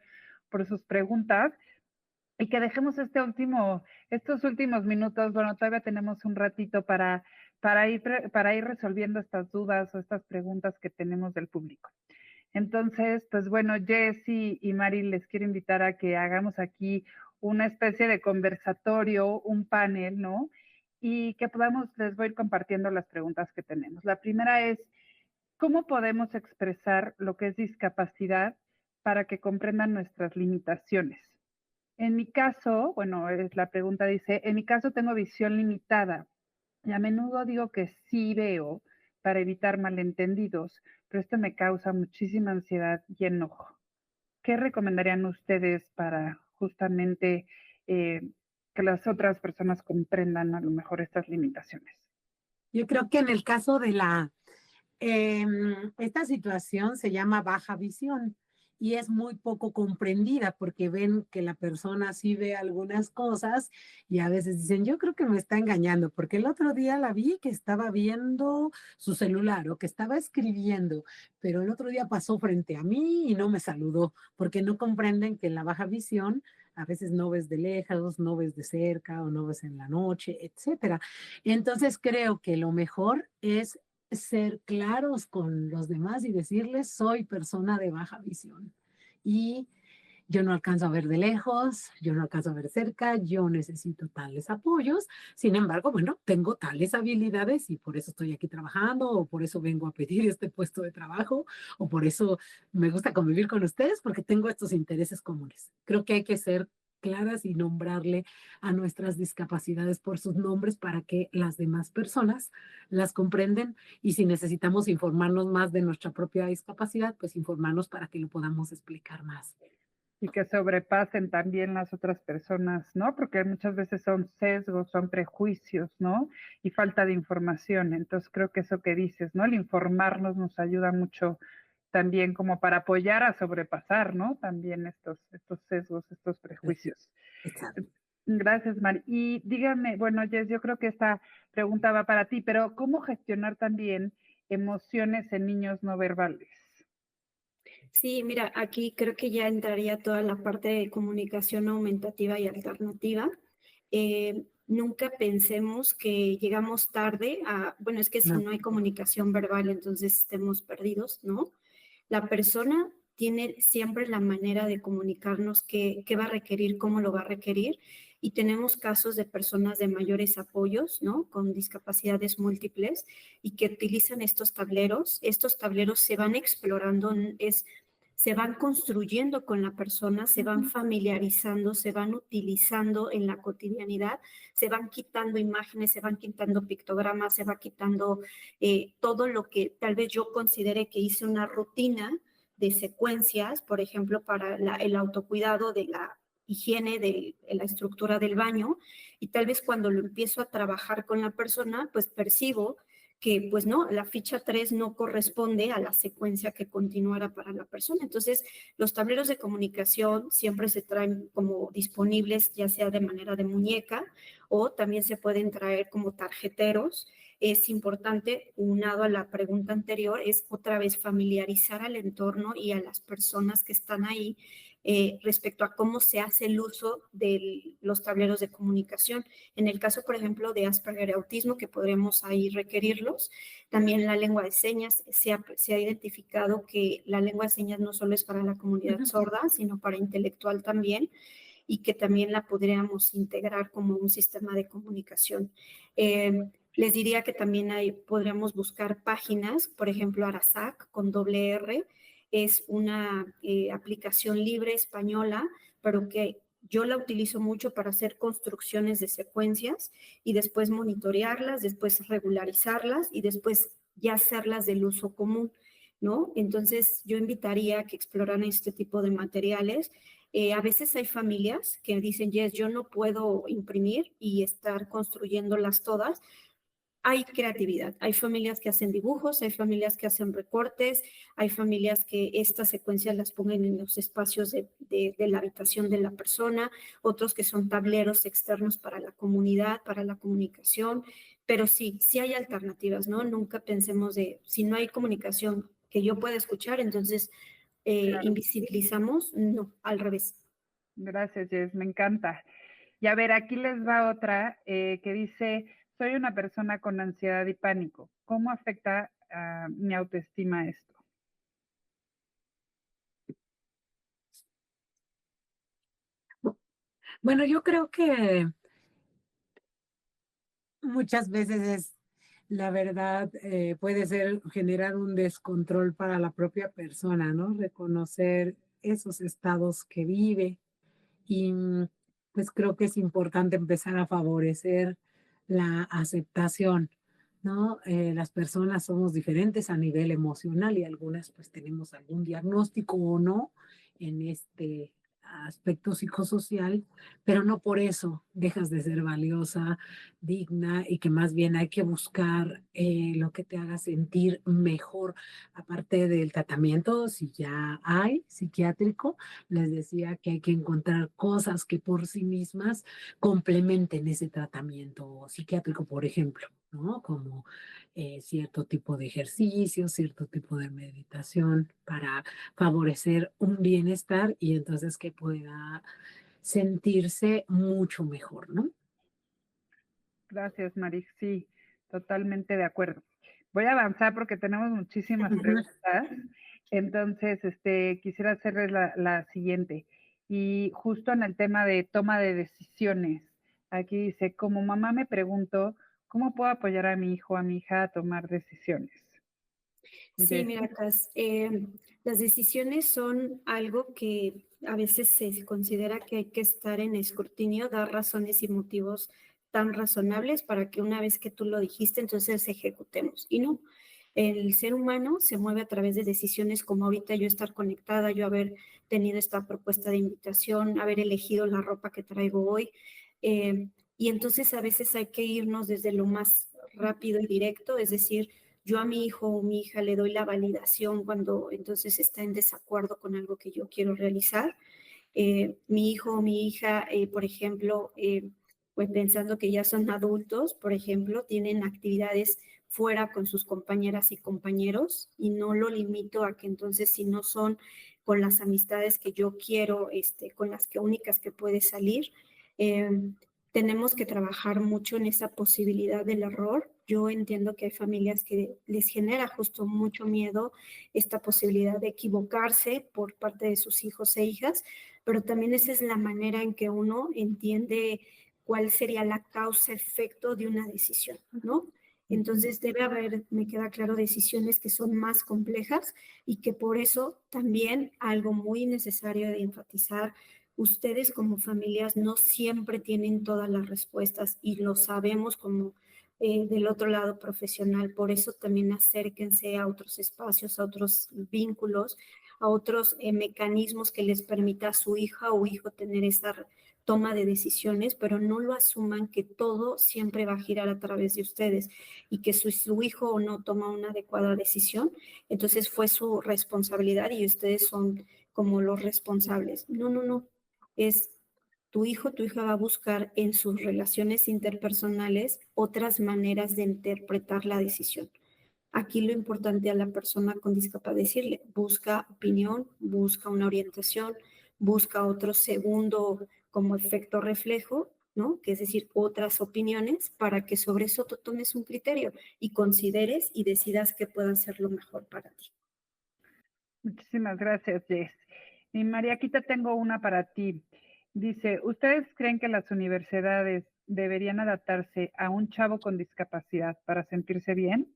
por sus preguntas. Y que dejemos estos últimos minutos, bueno, todavía tenemos un ratito para ir resolviendo estas dudas o estas preguntas que tenemos del público. Entonces, pues bueno, Jessy y Mari, les quiero invitar a que hagamos aquí una especie de conversatorio, un panel, ¿no? Y que les voy a ir compartiendo las preguntas que tenemos. La primera es, ¿cómo podemos expresar lo que es discapacidad para que comprendan nuestras limitaciones? En mi caso, bueno, la pregunta dice, en mi caso tengo visión limitada y a menudo digo que sí veo para evitar malentendidos, pero esto me causa muchísima ansiedad y enojo. ¿Qué recomendarían ustedes para justamente que las otras personas comprendan a lo mejor estas limitaciones? Yo creo que en el caso de esta situación se llama baja visión. y es muy poco comprendida porque ven que la persona sí ve algunas cosas y a veces dicen, yo creo que me está engañando porque el otro día la vi que estaba viendo su celular o que estaba escribiendo, pero el otro día pasó frente a mí y no me saludó porque no comprenden que en la baja visión a veces no ves de lejos, no ves de cerca o no ves en la noche, etcétera. Entonces creo que lo mejor es ser claros con los demás y decirles, soy persona de baja visión y yo no alcanzo a ver de lejos, yo no alcanzo a ver cerca, yo necesito tales apoyos. Sin embargo, bueno, tengo tales habilidades y por eso estoy aquí trabajando o por eso vengo a pedir este puesto de trabajo o por eso me gusta convivir con ustedes porque tengo estos intereses comunes. Creo que hay que ser claras y nombrarle a nuestras discapacidades por sus nombres para que las demás personas las comprenden y si necesitamos informarnos más de nuestra propia discapacidad, pues informarnos para que lo podamos explicar más. Y que sobrepasen también las otras personas, ¿no? Porque muchas veces son sesgos, son prejuicios, ¿no? Y falta de información. Entonces creo que eso que dices, ¿no? El informarnos nos ayuda mucho también como para apoyar a sobrepasar, ¿no? También estos sesgos, estos prejuicios. Exacto. Gracias, Mari. Y dígame, bueno, Jess, yo creo que esta pregunta va para ti, pero ¿cómo gestionar también emociones en niños no verbales? Sí, mira, aquí creo que ya entraría toda la parte de comunicación aumentativa y alternativa. Nunca pensemos que llegamos tarde a, bueno, es que si No. no hay comunicación verbal, entonces estemos perdidos, ¿no? La persona tiene siempre la manera de comunicarnos qué va a requerir, cómo lo va a requerir. Y tenemos casos de personas de mayores apoyos, ¿no? Con discapacidades múltiples y que utilizan estos tableros. Estos tableros se van explorando, se van construyendo con la persona, se van familiarizando, se van utilizando en la cotidianidad, se van quitando imágenes, se van quitando pictogramas, se va quitando todo lo que tal vez yo considere que hice una rutina de secuencias, por ejemplo, para el autocuidado de la higiene de la estructura del baño, y tal vez cuando lo empiezo a trabajar con la persona, pues percibo que pues no, la ficha 3 no corresponde a la secuencia que continuara para la persona. Entonces, los tableros de comunicación siempre se traen como disponibles, ya sea de manera de muñeca o también se pueden traer como tarjeteros. Es importante, unado a la pregunta anterior, es otra vez familiarizar al entorno y a las personas que están ahí respecto a cómo se hace el uso de los tableros de comunicación. En el caso, por ejemplo, de Asperger y autismo, que podremos ahí requerirlos, también la lengua de señas, se ha identificado que la lengua de señas no solo es para la comunidad sorda, sino para intelectual también, y que también la podríamos integrar como un sistema de comunicación. Les diría que también podríamos buscar páginas, por ejemplo, Arasac con doble R, es una aplicación libre española, pero que yo la utilizo mucho para hacer construcciones de secuencias y después monitorearlas, después regularizarlas y después ya hacerlas del uso común, ¿no? Entonces yo invitaría a que exploraran este tipo de materiales. A veces hay familias que dicen, yes, yo no puedo imprimir y estar construyéndolas todas. Hay creatividad, hay familias que hacen dibujos, hay familias que hacen recortes, hay familias que estas secuencias las ponen en los espacios de la habitación de la persona, otros que son tableros externos para la comunidad, para la comunicación, pero sí, sí hay alternativas, ¿no? Nunca pensemos de, si no hay comunicación que yo pueda escuchar, entonces Claro. invisibilizamos, no, al revés. Gracias, Jess, me encanta. Y a ver, aquí les va otra que dice, soy una persona con ansiedad y pánico. ¿Cómo afecta a mi autoestima esto? Bueno, yo creo que muchas veces es, la verdad, puede ser generar un descontrol para la propia persona, ¿no? Reconocer esos estados que vive y pues creo que es importante empezar a favorecer la aceptación, ¿no? Las personas somos diferentes a nivel emocional y algunas pues tenemos algún diagnóstico o no en este aspecto psicosocial, pero no por eso dejas de ser valiosa, digna y que más bien hay que buscar lo que te haga sentir mejor, aparte del tratamiento, si ya hay psiquiátrico, les decía que hay que encontrar cosas que por sí mismas complementen ese tratamiento psiquiátrico, por ejemplo, ¿no? Como cierto tipo de ejercicio, cierto tipo de meditación para favorecer un bienestar y entonces que pueda sentirse mucho mejor, ¿no? Gracias, Marix. Sí, totalmente de acuerdo. Voy a avanzar porque tenemos muchísimas preguntas. Entonces, quisiera hacerles la siguiente. Y justo en el tema de toma de decisiones, aquí dice, como mamá me pregunto, ¿cómo puedo apoyar a mi hijo o a mi hija a tomar decisiones? Sí, mira, Cas, las decisiones son algo que a veces se considera que hay que estar en escrutinio, dar razones y motivos tan razonables para que una vez que tú lo dijiste, entonces ejecutemos. Y no, el ser humano se mueve a través de decisiones como ahorita yo estar conectada, yo haber tenido esta propuesta de invitación, haber elegido la ropa que traigo hoy. Y entonces a veces hay que irnos desde lo más rápido y directo, es decir, yo a mi hijo o mi hija le doy la validación cuando entonces está en desacuerdo con algo que yo quiero realizar. Mi hijo o mi hija, por ejemplo, pues pensando que ya son adultos, por ejemplo, tienen actividades fuera con sus compañeras y compañeros y no lo limito a que entonces si no son con las amistades que yo quiero, con las que únicas que puede salir, eh, tenemos que trabajar mucho en esa posibilidad del error. Yo entiendo que hay familias que les genera justo mucho miedo esta posibilidad de equivocarse por parte de sus hijos e hijas, pero también esa es la manera en que uno entiende cuál sería la causa-efecto de una decisión, ¿no? Entonces debe haber, me queda claro, decisiones que son más complejas y que por eso también algo muy necesario de enfatizar, ustedes como familias no siempre tienen todas las respuestas y lo sabemos como del otro lado profesional. Por eso también acérquense a otros espacios, a otros vínculos, a otros mecanismos que les permita a su hija o hijo tener esta toma de decisiones, pero no lo asuman que todo siempre va a girar a través de ustedes y que su hijo o no toma una adecuada decisión, entonces fue su responsabilidad y ustedes son como los responsables. No, no, no. Es tu hijo, tu hija va a buscar en sus relaciones interpersonales otras maneras de interpretar la decisión. Aquí lo importante a la persona con discapacidad es decirle, busca opinión, busca una orientación, busca otro segundo como efecto reflejo, ¿no? Que es decir, otras opiniones para que sobre eso tú tomes un criterio y consideres y decidas qué pueda ser lo mejor para ti. Muchísimas gracias, Jess. Y María, aquí te tengo una para ti. Dice, ¿ustedes creen que las universidades deberían adaptarse a un chavo con discapacidad para sentirse bien?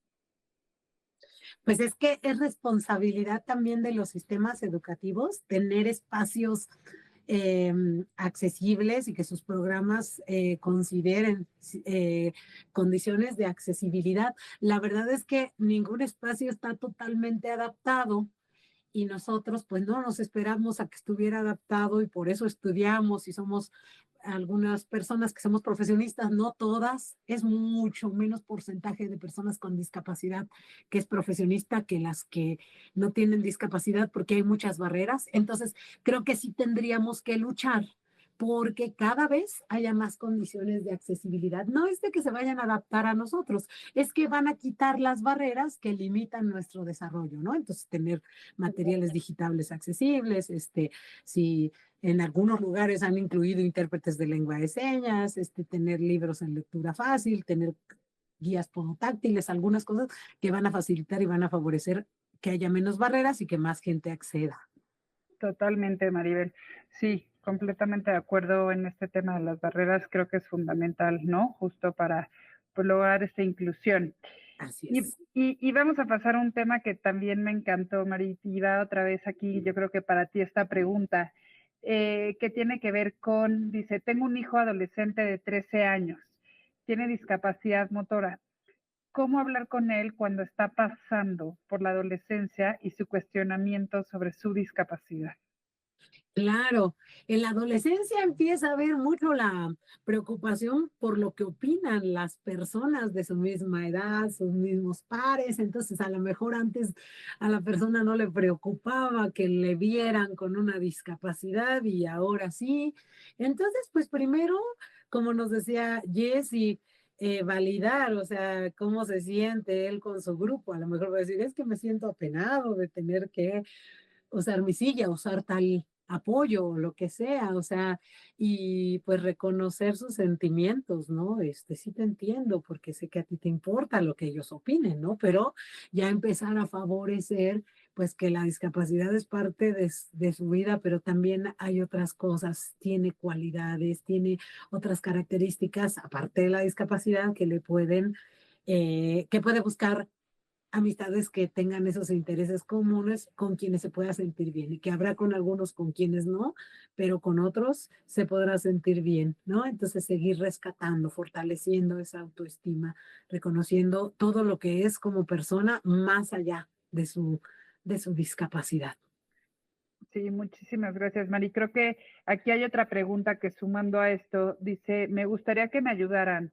Pues es que es responsabilidad también de los sistemas educativos tener espacios accesibles y que sus programas consideren condiciones de accesibilidad. La verdad es que ningún espacio está totalmente adaptado y nosotros pues no nos esperamos a que estuviera adaptado y por eso estudiamos y somos algunas personas que somos profesionistas, no todas, es mucho menos porcentaje de personas con discapacidad que es profesionista que las que no tienen discapacidad porque hay muchas barreras. Entonces, creo que sí tendríamos que luchar porque cada vez haya más condiciones de accesibilidad. No es de que se vayan a adaptar a nosotros, es que van a quitar las barreras que limitan nuestro desarrollo, ¿no? Entonces, tener materiales digitales accesibles, si en algunos lugares han incluido intérpretes de lengua de señas, tener libros en lectura fácil, tener guías podotáctiles, algunas cosas que van a facilitar y van a favorecer que haya menos barreras y que más gente acceda. Totalmente, Maribel. Sí, completamente de acuerdo en este tema de las barreras. Creo que es fundamental, ¿no? Justo para lograr esta inclusión. Así Y, es. y vamos a pasar a un tema que también me encantó, Marit, y va otra vez aquí, yo creo que para ti esta pregunta, que tiene que ver con, dice, tengo un hijo adolescente de 13 años, tiene discapacidad motora. ¿Cómo hablar con él cuando está pasando por la adolescencia y su cuestionamiento sobre su discapacidad? Claro, en la adolescencia empieza a haber mucho la preocupación por lo que opinan las personas de su misma edad, sus mismos pares. Entonces, a lo mejor antes a la persona no le preocupaba que le vieran con una discapacidad y ahora sí. Entonces, pues primero, como nos decía Jessie, validar, o sea, cómo se siente él con su grupo. A lo mejor va a decir, es que me siento apenado de tener que usar mi silla, usar tal apoyo o lo que sea, o sea, y pues reconocer sus sentimientos, ¿no? Sí te entiendo porque sé que a ti te importa lo que ellos opinen, ¿no? Pero ya empezar a favorecer, pues que la discapacidad es parte de su vida, pero también hay otras cosas, tiene cualidades, tiene otras características, aparte de la discapacidad, que le pueden, que puede buscar amistades que tengan esos intereses comunes con quienes se pueda sentir bien y que habrá con algunos con quienes no, pero con otros se podrá sentir bien, ¿no? Entonces seguir rescatando, fortaleciendo esa autoestima, reconociendo todo lo que es como persona más allá de su discapacidad. Sí, muchísimas gracias, Mari. Creo que aquí hay otra pregunta que sumando a esto, dice, me gustaría que me ayudaran.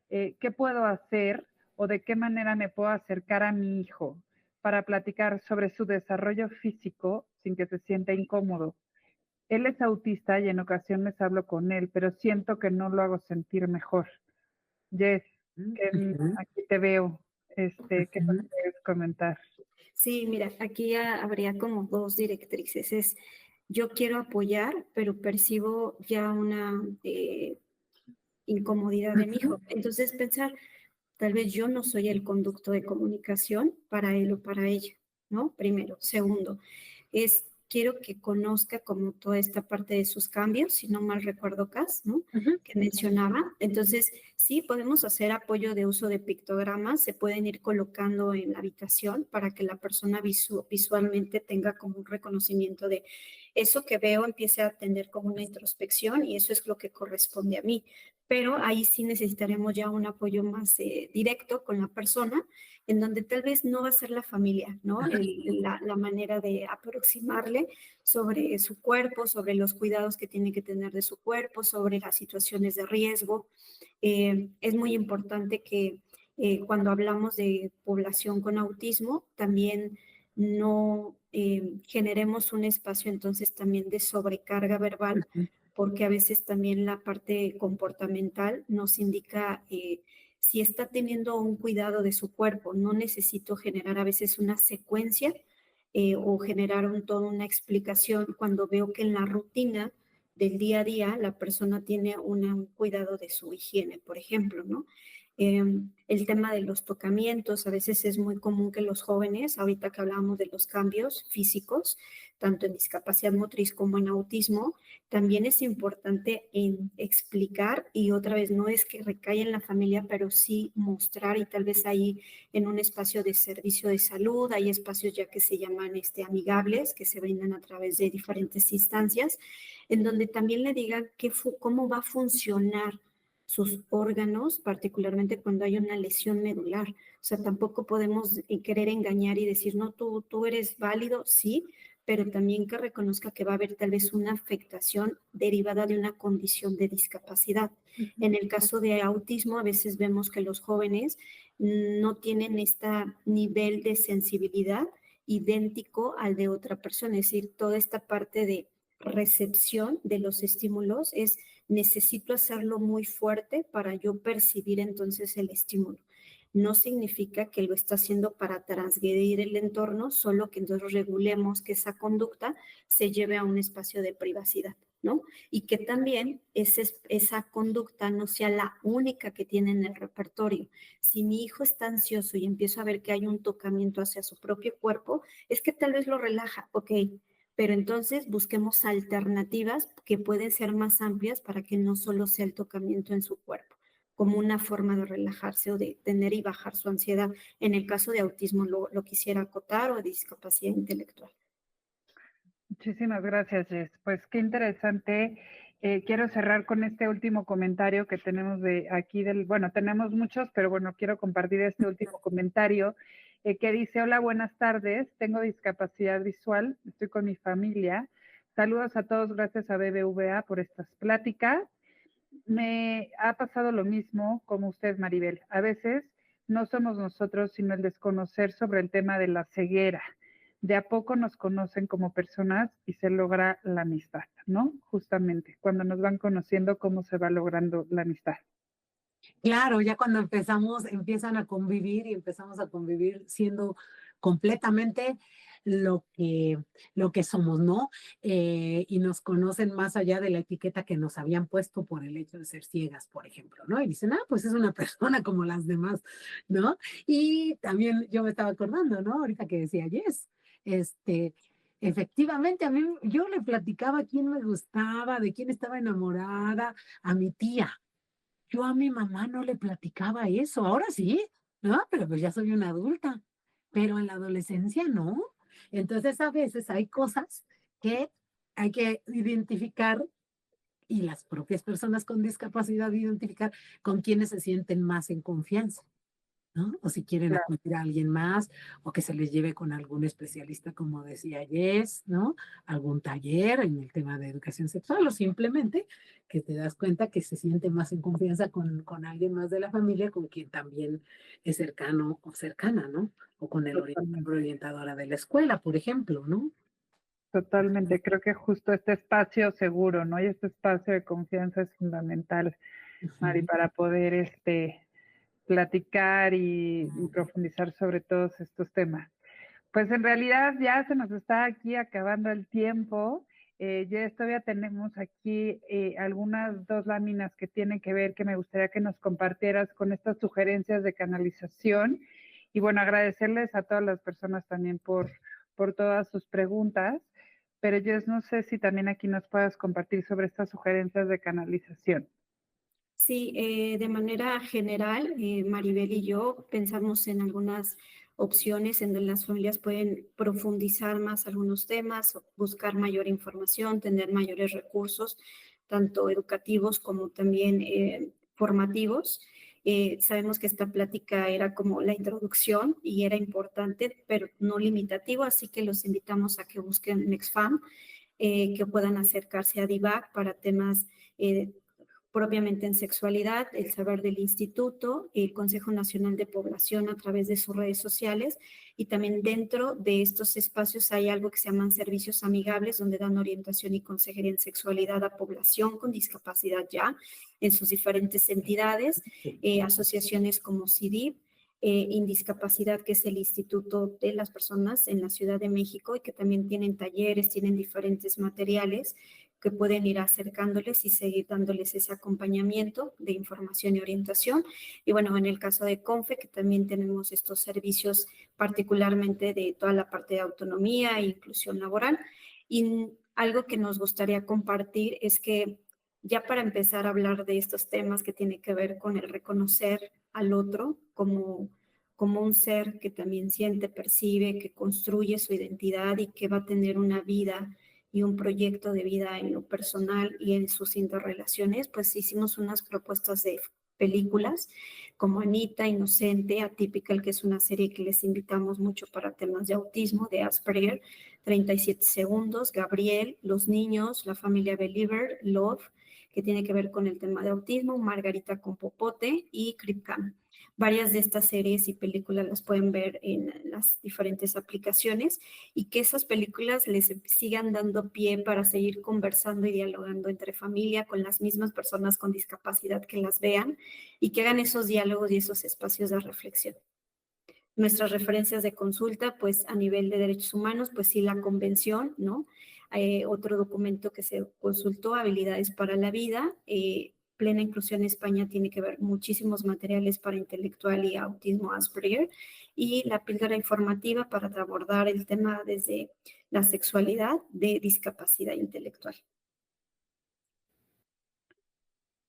¿Qué puedo hacer o de qué manera me puedo acercar a mi hijo para platicar sobre su desarrollo físico sin que se sienta incómodo? Él es autista y en ocasiones hablo con él, pero siento que no lo hago sentir mejor. Jess, Ujú, aquí te veo. ¿Qué nos ujú, quieres comentar? Sí, mira, aquí habría como dos directrices. Es, yo quiero apoyar, pero percibo ya una incomodidad de mi ujú, hijo. Entonces pensar, tal vez yo no soy el conducto de comunicación para él o para ella, ¿no? Primero. Segundo, es quiero que conozca como toda esta parte de sus cambios, si no mal recuerdo, Cas, ¿no? ujú, Que mencionaba. Entonces, sí, podemos hacer apoyo de uso de pictogramas, se pueden ir colocando en la habitación para que la persona visualmente tenga como un reconocimiento de eso que veo, empiece a tener como una introspección y eso es lo que corresponde a mí. Pero ahí sí necesitaremos ya un apoyo más directo con la persona, en donde tal vez no va a ser la familia, ¿no? ajá, La manera de aproximarle sobre su cuerpo, sobre los cuidados que tiene que tener de su cuerpo, sobre las situaciones de riesgo. Es muy importante que cuando hablamos de población con autismo, también no generemos un espacio entonces también de sobrecarga verbal, ujú, porque a veces también la parte comportamental nos indica si está teniendo un cuidado de su cuerpo. No necesito generar a veces una secuencia o generar toda una explicación cuando veo que en la rutina del día a día la persona tiene un cuidado de su higiene, por ejemplo, ¿no? El tema de los tocamientos, a veces es muy común que los jóvenes, ahorita que hablamos de los cambios físicos, tanto en discapacidad motriz como en autismo, también es importante en explicar y otra vez no es que recae en la familia, pero sí mostrar y tal vez ahí en un espacio de servicio de salud, hay espacios ya que se llaman amigables, que se brindan a través de diferentes instancias, en donde también le digan cómo va a funcionar sus órganos, particularmente cuando hay una lesión medular. O sea, tampoco podemos querer engañar y decir, no, tú eres válido, sí, pero también que reconozca que va a haber tal vez una afectación derivada de una condición de discapacidad. ujú, En el caso de autismo, a veces vemos que los jóvenes no tienen este nivel de sensibilidad idéntico al de otra persona, es decir, toda esta parte de recepción de los estímulos es necesito hacerlo muy fuerte para yo percibir entonces el estímulo. No significa que lo está haciendo para transgredir el entorno, solo que entonces regulemos que esa conducta se lleve a un espacio de privacidad, ¿no? Y que también esa conducta no sea la única que tiene en el repertorio. Si mi hijo está ansioso y empiezo a ver que hay un tocamiento hacia su propio cuerpo, es que tal vez lo relaja, ok, pero entonces busquemos alternativas que pueden ser más amplias para que no solo sea el tocamiento en su cuerpo, como una forma de relajarse o de tener y bajar su ansiedad. En el caso de autismo lo quisiera acotar o de discapacidad intelectual. Muchísimas gracias, Jess. Pues qué interesante. Quiero cerrar con este último comentario que tenemos de aquí bueno, tenemos muchos, pero bueno, quiero compartir este último comentario que dice, hola, buenas tardes, tengo discapacidad visual, estoy con mi familia, Saludos a todos, gracias a BBVA por estas pláticas. Me ha pasado lo mismo como usted, Maribel. A veces no somos nosotros, sino el desconocer sobre el tema de la ceguera. De a poco nos conocen como personas y se logra la amistad, ¿no? Justamente, cuando nos van conociendo, cómo se va logrando la amistad. Claro, ya cuando empiezan a convivir y empezamos a convivir siendo completamente lo que, lo que somos, ¿no? Y nos conocen más allá de la etiqueta que nos habían puesto por el hecho de ser ciegas, por ejemplo, ¿no? Y dicen, pues es una persona como las demás, ¿no? Y también yo me estaba acordando, ¿no? Ahorita que decía Yes, este, efectivamente, a mí yo le platicaba quién me gustaba, de quién estaba enamorada, a mi tía. Yo a mi mamá no le platicaba eso, ahora sí, ¿no? Pero pues ya soy una adulta, pero en la adolescencia no. Entonces a veces hay cosas que hay que identificar y las propias personas con discapacidad identificar con quienes se sienten más en confianza, ¿no? O si quieren Claro, acudir a alguien más, o que se les lleve con algún especialista, como decía Jess, ¿no? Algún taller en el tema de educación sexual, o simplemente que te das cuenta que se siente más en confianza con alguien más de la familia, con quien también es cercano o cercana, ¿no? O con el orientador o totalmente. orientadora de la escuela, por ejemplo, ¿no? Totalmente, creo que justo este espacio seguro, ¿no? Y este espacio de confianza es fundamental, Mari, Ujú. para poder platicar y profundizar sobre todos estos temas. Pues en realidad ya se nos está aquí acabando el tiempo. Ya todavía tenemos aquí algunas 2 láminas que tienen que ver, que me gustaría que nos compartieras con estas sugerencias de canalización. Y bueno, agradecerles a todas las personas también por todas sus preguntas. Pero yo no sé si también aquí nos puedas compartir sobre estas sugerencias de canalización. Sí, de manera general, Maribel y yo pensamos en algunas opciones en donde las familias pueden profundizar más algunos temas, buscar mayor información, tener mayores recursos, tanto educativos como también formativos. Sabemos que esta plática era como la introducción y era importante, pero no limitativo, así que los invitamos a que busquen Nexfam, que puedan acercarse a DIVAC para temas propiamente en sexualidad, el saber del instituto, el Consejo Nacional de Población a través de sus redes sociales, y también dentro de estos espacios hay algo que se llaman servicios amigables, donde dan orientación y consejería en sexualidad a población con discapacidad ya en sus diferentes entidades, asociaciones como CIDIP, Indiscapacidad, que es el Instituto de las Personas en la Ciudad de México, y que también tienen talleres, tienen diferentes materiales que pueden ir acercándoles y seguir dándoles ese acompañamiento de información y orientación. Y bueno, en el caso de CONFE, que también tenemos estos servicios particularmente de toda la parte de autonomía e inclusión laboral. Y algo que nos gustaría compartir es que ya para empezar a hablar de estos temas que tiene que ver con el reconocer al otro como un ser que también siente, percibe, que construye su identidad y que va a tener una vida y un proyecto de vida en lo personal y en sus interrelaciones, pues hicimos unas propuestas de películas como Anita, Inocente, Atypical, que es una serie que les invitamos mucho para temas de autismo, de Asperger, 37 segundos, Gabriel, Los niños, La familia Believer, Love, que tiene que ver con el tema de autismo, Margarita con Popote y Cripcam. Varias de estas series y películas las pueden ver en las diferentes aplicaciones, y que esas películas les sigan dando pie para seguir conversando y dialogando entre familia con las mismas personas con discapacidad que las vean, y que hagan esos diálogos y esos espacios de reflexión. Nuestras referencias de consulta, pues a nivel de derechos humanos, pues sí, la convención, ¿no? Otro documento que se consultó, Habilidades para la Vida, Plena Inclusión en España, tiene que ver muchísimos materiales para intelectual y autismo Asperger, y la píldora informativa para abordar el tema desde la sexualidad de discapacidad intelectual.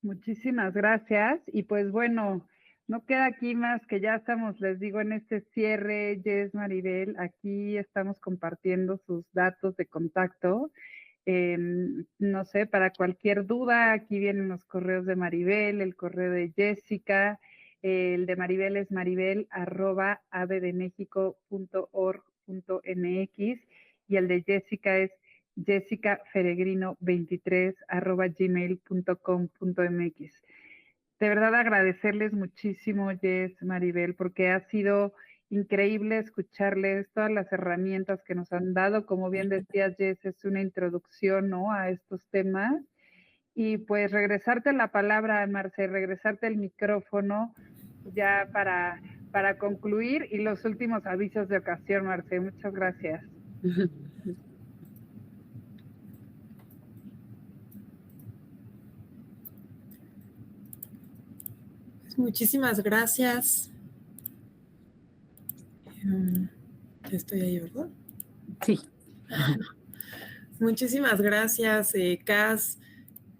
Muchísimas gracias. Y pues bueno, no queda aquí más que ya estamos, les digo, en este cierre, Jess, Maribel, aquí estamos compartiendo sus datos de contacto. No sé, para cualquier duda, aquí vienen los correos de Maribel, el correo de Jessica, el de Maribel es maribel@abdemexico.org.mx, y el de Jessica es jessicaferegrino23@gmail.com.mx. De verdad agradecerles muchísimo, Jess, Maribel, porque ha sido increíble escucharles todas las herramientas que nos han dado. Como bien decías, Jess, es una introducción, ¿no?, a estos temas. Y pues regresarte la palabra, Marce, regresarte el micrófono ya para concluir y los últimos avisos de ocasión, Marce. Muchas gracias. Muchísimas gracias. Estoy ahí, ¿verdad? Sí. Muchísimas gracias, Cas,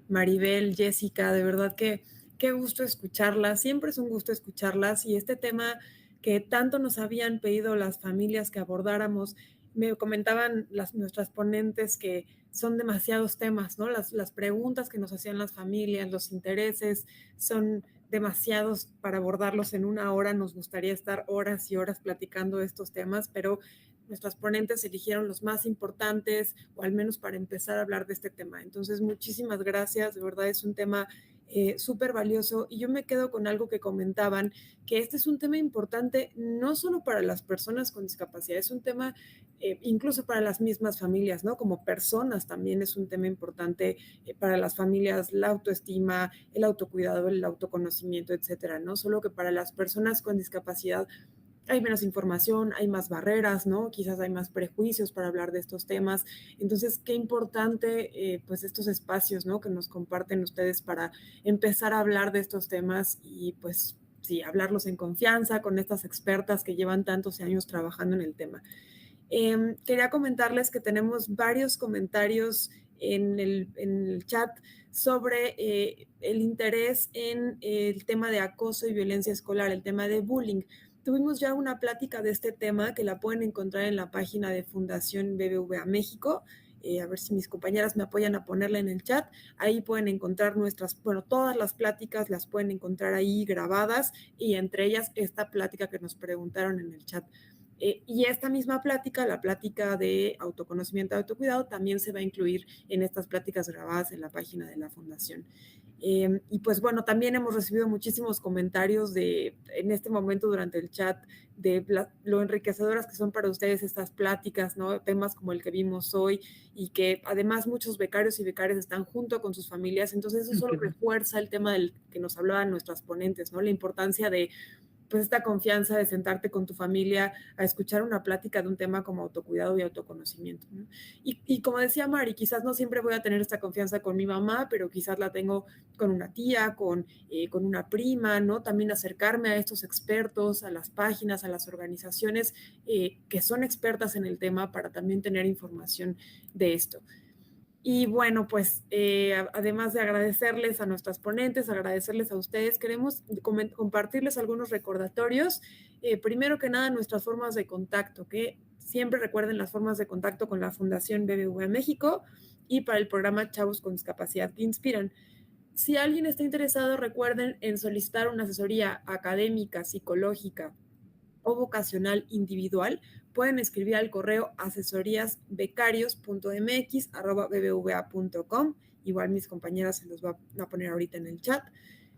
Maribel, Jessica, de verdad que qué gusto escucharlas, siempre es un gusto escucharlas y este tema que tanto nos habían pedido las familias que abordáramos, me comentaban nuestras ponentes que son demasiados temas, ¿no? Las preguntas que nos hacían las familias, los intereses, son demasiados para abordarlos en una hora, nos gustaría estar horas y horas platicando de estos temas, pero nuestras ponentes eligieron los más importantes, o al menos para empezar a hablar de este tema. Entonces, muchísimas gracias, de verdad es un tema súper valioso y yo me quedo con algo que comentaban, que este es un tema importante no solo para las personas con discapacidad, es un tema incluso para las mismas familias, ¿no? Como personas también es un tema importante para las familias, la autoestima, el autocuidado, el autoconocimiento, etcétera, ¿no? Solo que para las personas con discapacidad hay menos información, hay más barreras, ¿no? Quizás hay más prejuicios para hablar de estos temas. Entonces, qué importante, pues, estos espacios, ¿no?, que nos comparten ustedes para empezar a hablar de estos temas y, pues, sí, hablarlos en confianza con estas expertas que llevan tantos años trabajando en el tema. Quería comentarles que tenemos varios comentarios en el chat sobre el interés en el tema de acoso y violencia escolar, el tema de bullying. Tuvimos ya una plática de este tema que la pueden encontrar en la página de Fundación BBVA México. A ver si mis compañeras me apoyan a ponerla en el chat. Ahí pueden encontrar todas las pláticas las pueden encontrar ahí grabadas y entre ellas esta plática que nos preguntaron en el chat. Y esta misma plática, la plática de autoconocimiento y autocuidado, también se va a incluir en estas pláticas grabadas en la página de la Fundación. Y pues bueno, también hemos recibido muchísimos comentarios en este momento durante el chat de lo enriquecedoras que son para ustedes estas pláticas, ¿no? Temas como el que vimos hoy y que además muchos becarios y becarias están junto con sus familias, entonces eso solo refuerza el tema del que nos hablaban nuestras ponentes, ¿no? La importancia de pues esta confianza de sentarte con tu familia a escuchar una plática de un tema como autocuidado y autoconocimiento, ¿no? Y como decía Mari, quizás no siempre voy a tener esta confianza con mi mamá, pero quizás la tengo con una tía, con una prima, ¿no? También acercarme a estos expertos, a las páginas, a las organizaciones que son expertas en el tema para también tener información de esto. Y bueno, pues además de agradecerles a nuestras ponentes, agradecerles a ustedes, queremos compartirles algunos recordatorios. Primero que nada, nuestras formas de contacto, que siempre recuerden las formas de contacto con la Fundación BBVA México y para el programa Chavos con Discapacidad que Inspiran. Si alguien está interesado, recuerden en solicitar una asesoría académica, psicológica o vocacional individual, pueden escribir al correo asesoríasbecarios.mx@bbva.com. Igual mis compañeras se los va a poner ahorita en el chat.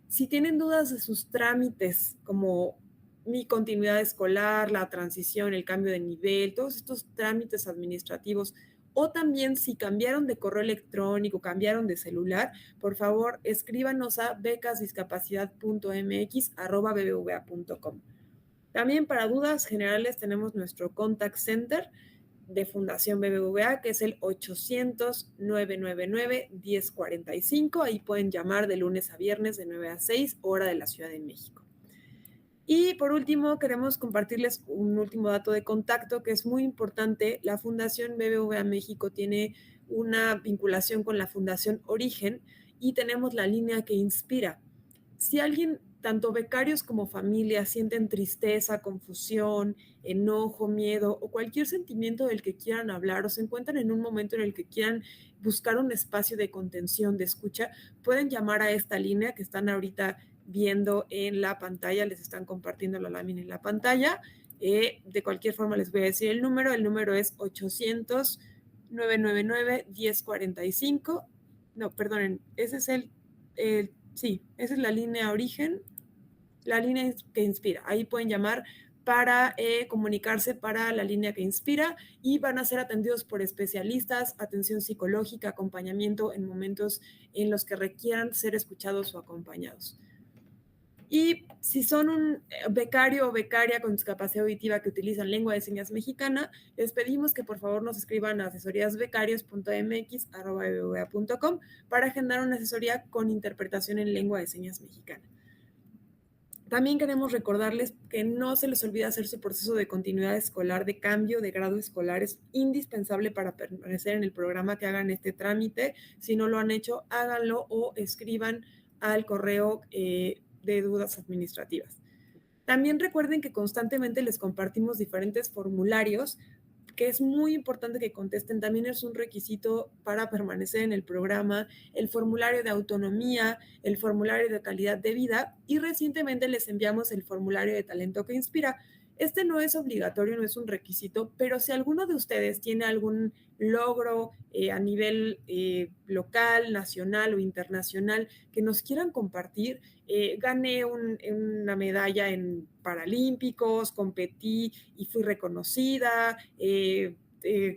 Si tienen dudas de sus trámites, como mi continuidad escolar, la transición, el cambio de nivel, todos estos trámites administrativos, o también si cambiaron de correo electrónico, cambiaron de celular, por favor escríbanos a becasdiscapacidad.mx@bbva.com. También para dudas generales tenemos nuestro Contact Center de Fundación BBVA, que es el 800-999-1045. Ahí pueden llamar de lunes a viernes de 9 a 6, hora de la Ciudad de México. Y por último, queremos compartirles un último dato de contacto que es muy importante. La Fundación BBVA México tiene una vinculación con la Fundación Origen y tenemos la línea que inspira. Si alguien, tanto becarios como familias, sienten tristeza, confusión, enojo, miedo o cualquier sentimiento del que quieran hablar o se encuentran en un momento en el que quieran buscar un espacio de contención, de escucha, pueden llamar a esta línea que están ahorita viendo en la pantalla, les están compartiendo la lámina en la pantalla. De cualquier forma les voy a decir el número es 800 999-1045. No, perdonen, ese es esa es la línea origen, la línea que inspira. Ahí pueden llamar para comunicarse para la línea que inspira y van a ser atendidos por especialistas, atención psicológica, acompañamiento en momentos en los que requieran ser escuchados o acompañados. Y si son un becario o becaria con discapacidad auditiva que utilizan lengua de señas mexicana, les pedimos que por favor nos escriban a asesoríasbecarios.mx@bbva.com para agendar una asesoría con interpretación en lengua de señas mexicana. También queremos recordarles que no se les olvide hacer su proceso de continuidad escolar, de cambio de grado escolar. Es indispensable para permanecer en el programa que hagan este trámite. Si no lo han hecho, háganlo o escriban al correo de dudas administrativas. También recuerden que constantemente les compartimos diferentes formularios que es muy importante que contesten. También es un requisito para permanecer en el programa, el formulario de autonomía, el formulario de calidad de vida y recientemente les enviamos el formulario de talento que inspira. Este no es obligatorio, no es un requisito, pero si alguno de ustedes tiene algún logro a nivel local, nacional o internacional que nos quieran compartir, gané una medalla en Paralímpicos, competí y fui reconocida,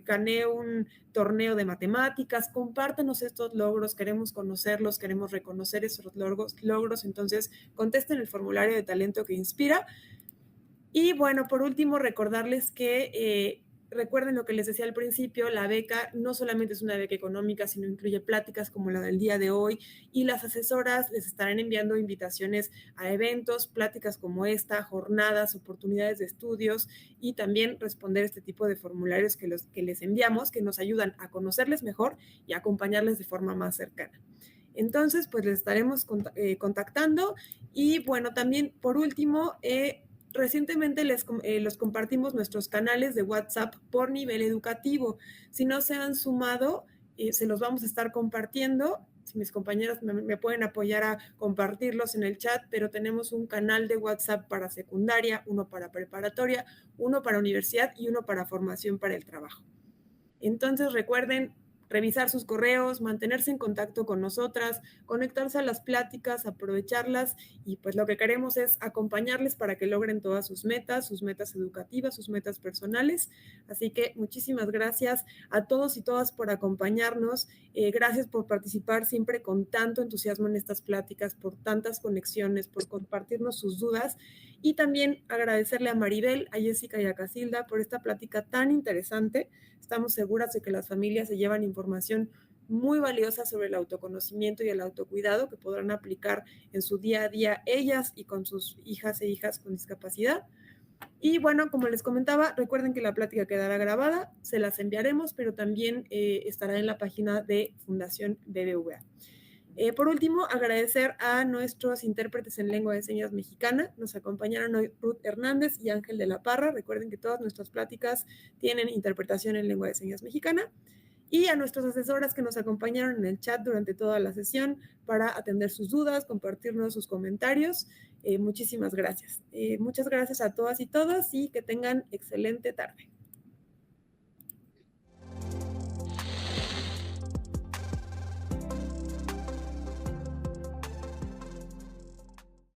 gané un torneo de matemáticas, compártanos estos logros, queremos conocerlos, queremos reconocer esos logros, entonces contesten el formulario de talento que inspira. Y bueno, por último, recordarles que recuerden lo que les decía al principio, la beca no solamente es una beca económica, sino incluye pláticas como la del día de hoy y las asesoras les estarán enviando invitaciones a eventos, pláticas como esta, jornadas, oportunidades de estudios y también responder este tipo de formularios que les enviamos, que nos ayudan a conocerles mejor y a acompañarles de forma más cercana. Entonces, pues les estaremos contactando y bueno, también por último, recientemente los compartimos nuestros canales de WhatsApp por nivel educativo. Si no se han sumado, se los vamos a estar compartiendo. Si mis compañeros me pueden apoyar a compartirlos en el chat, pero tenemos un canal de WhatsApp para secundaria, uno para preparatoria, uno para universidad y uno para formación para el trabajo. Entonces recuerden revisar sus correos, mantenerse en contacto con nosotras, conectarse a las pláticas, aprovecharlas y pues lo que queremos es acompañarles para que logren todas sus metas educativas, sus metas personales. Así que muchísimas gracias a todos y todas por acompañarnos. Gracias por participar siempre con tanto entusiasmo en estas pláticas, por tantas conexiones, por compartirnos sus dudas y también agradecerle a Maribel, a Jessica y a Casilda por esta plática tan interesante. Estamos seguras de que las familias se llevan información muy valiosa sobre el autoconocimiento y el autocuidado que podrán aplicar en su día a día ellas y con sus hijas e hijas con discapacidad. Y bueno, como les comentaba, recuerden que la plática quedará grabada, se las enviaremos, pero también estará en la página de Fundación BBVA. Por último, agradecer a nuestros intérpretes en lengua de señas mexicana. Nos acompañaron hoy Ruth Hernández y Ángel de la Parra. Recuerden que todas nuestras pláticas tienen interpretación en lengua de señas mexicana. Y a nuestras asesoras que nos acompañaron en el chat durante toda la sesión para atender sus dudas, compartirnos sus comentarios. Muchísimas gracias. Muchas gracias a todas y todos y que tengan excelente tarde.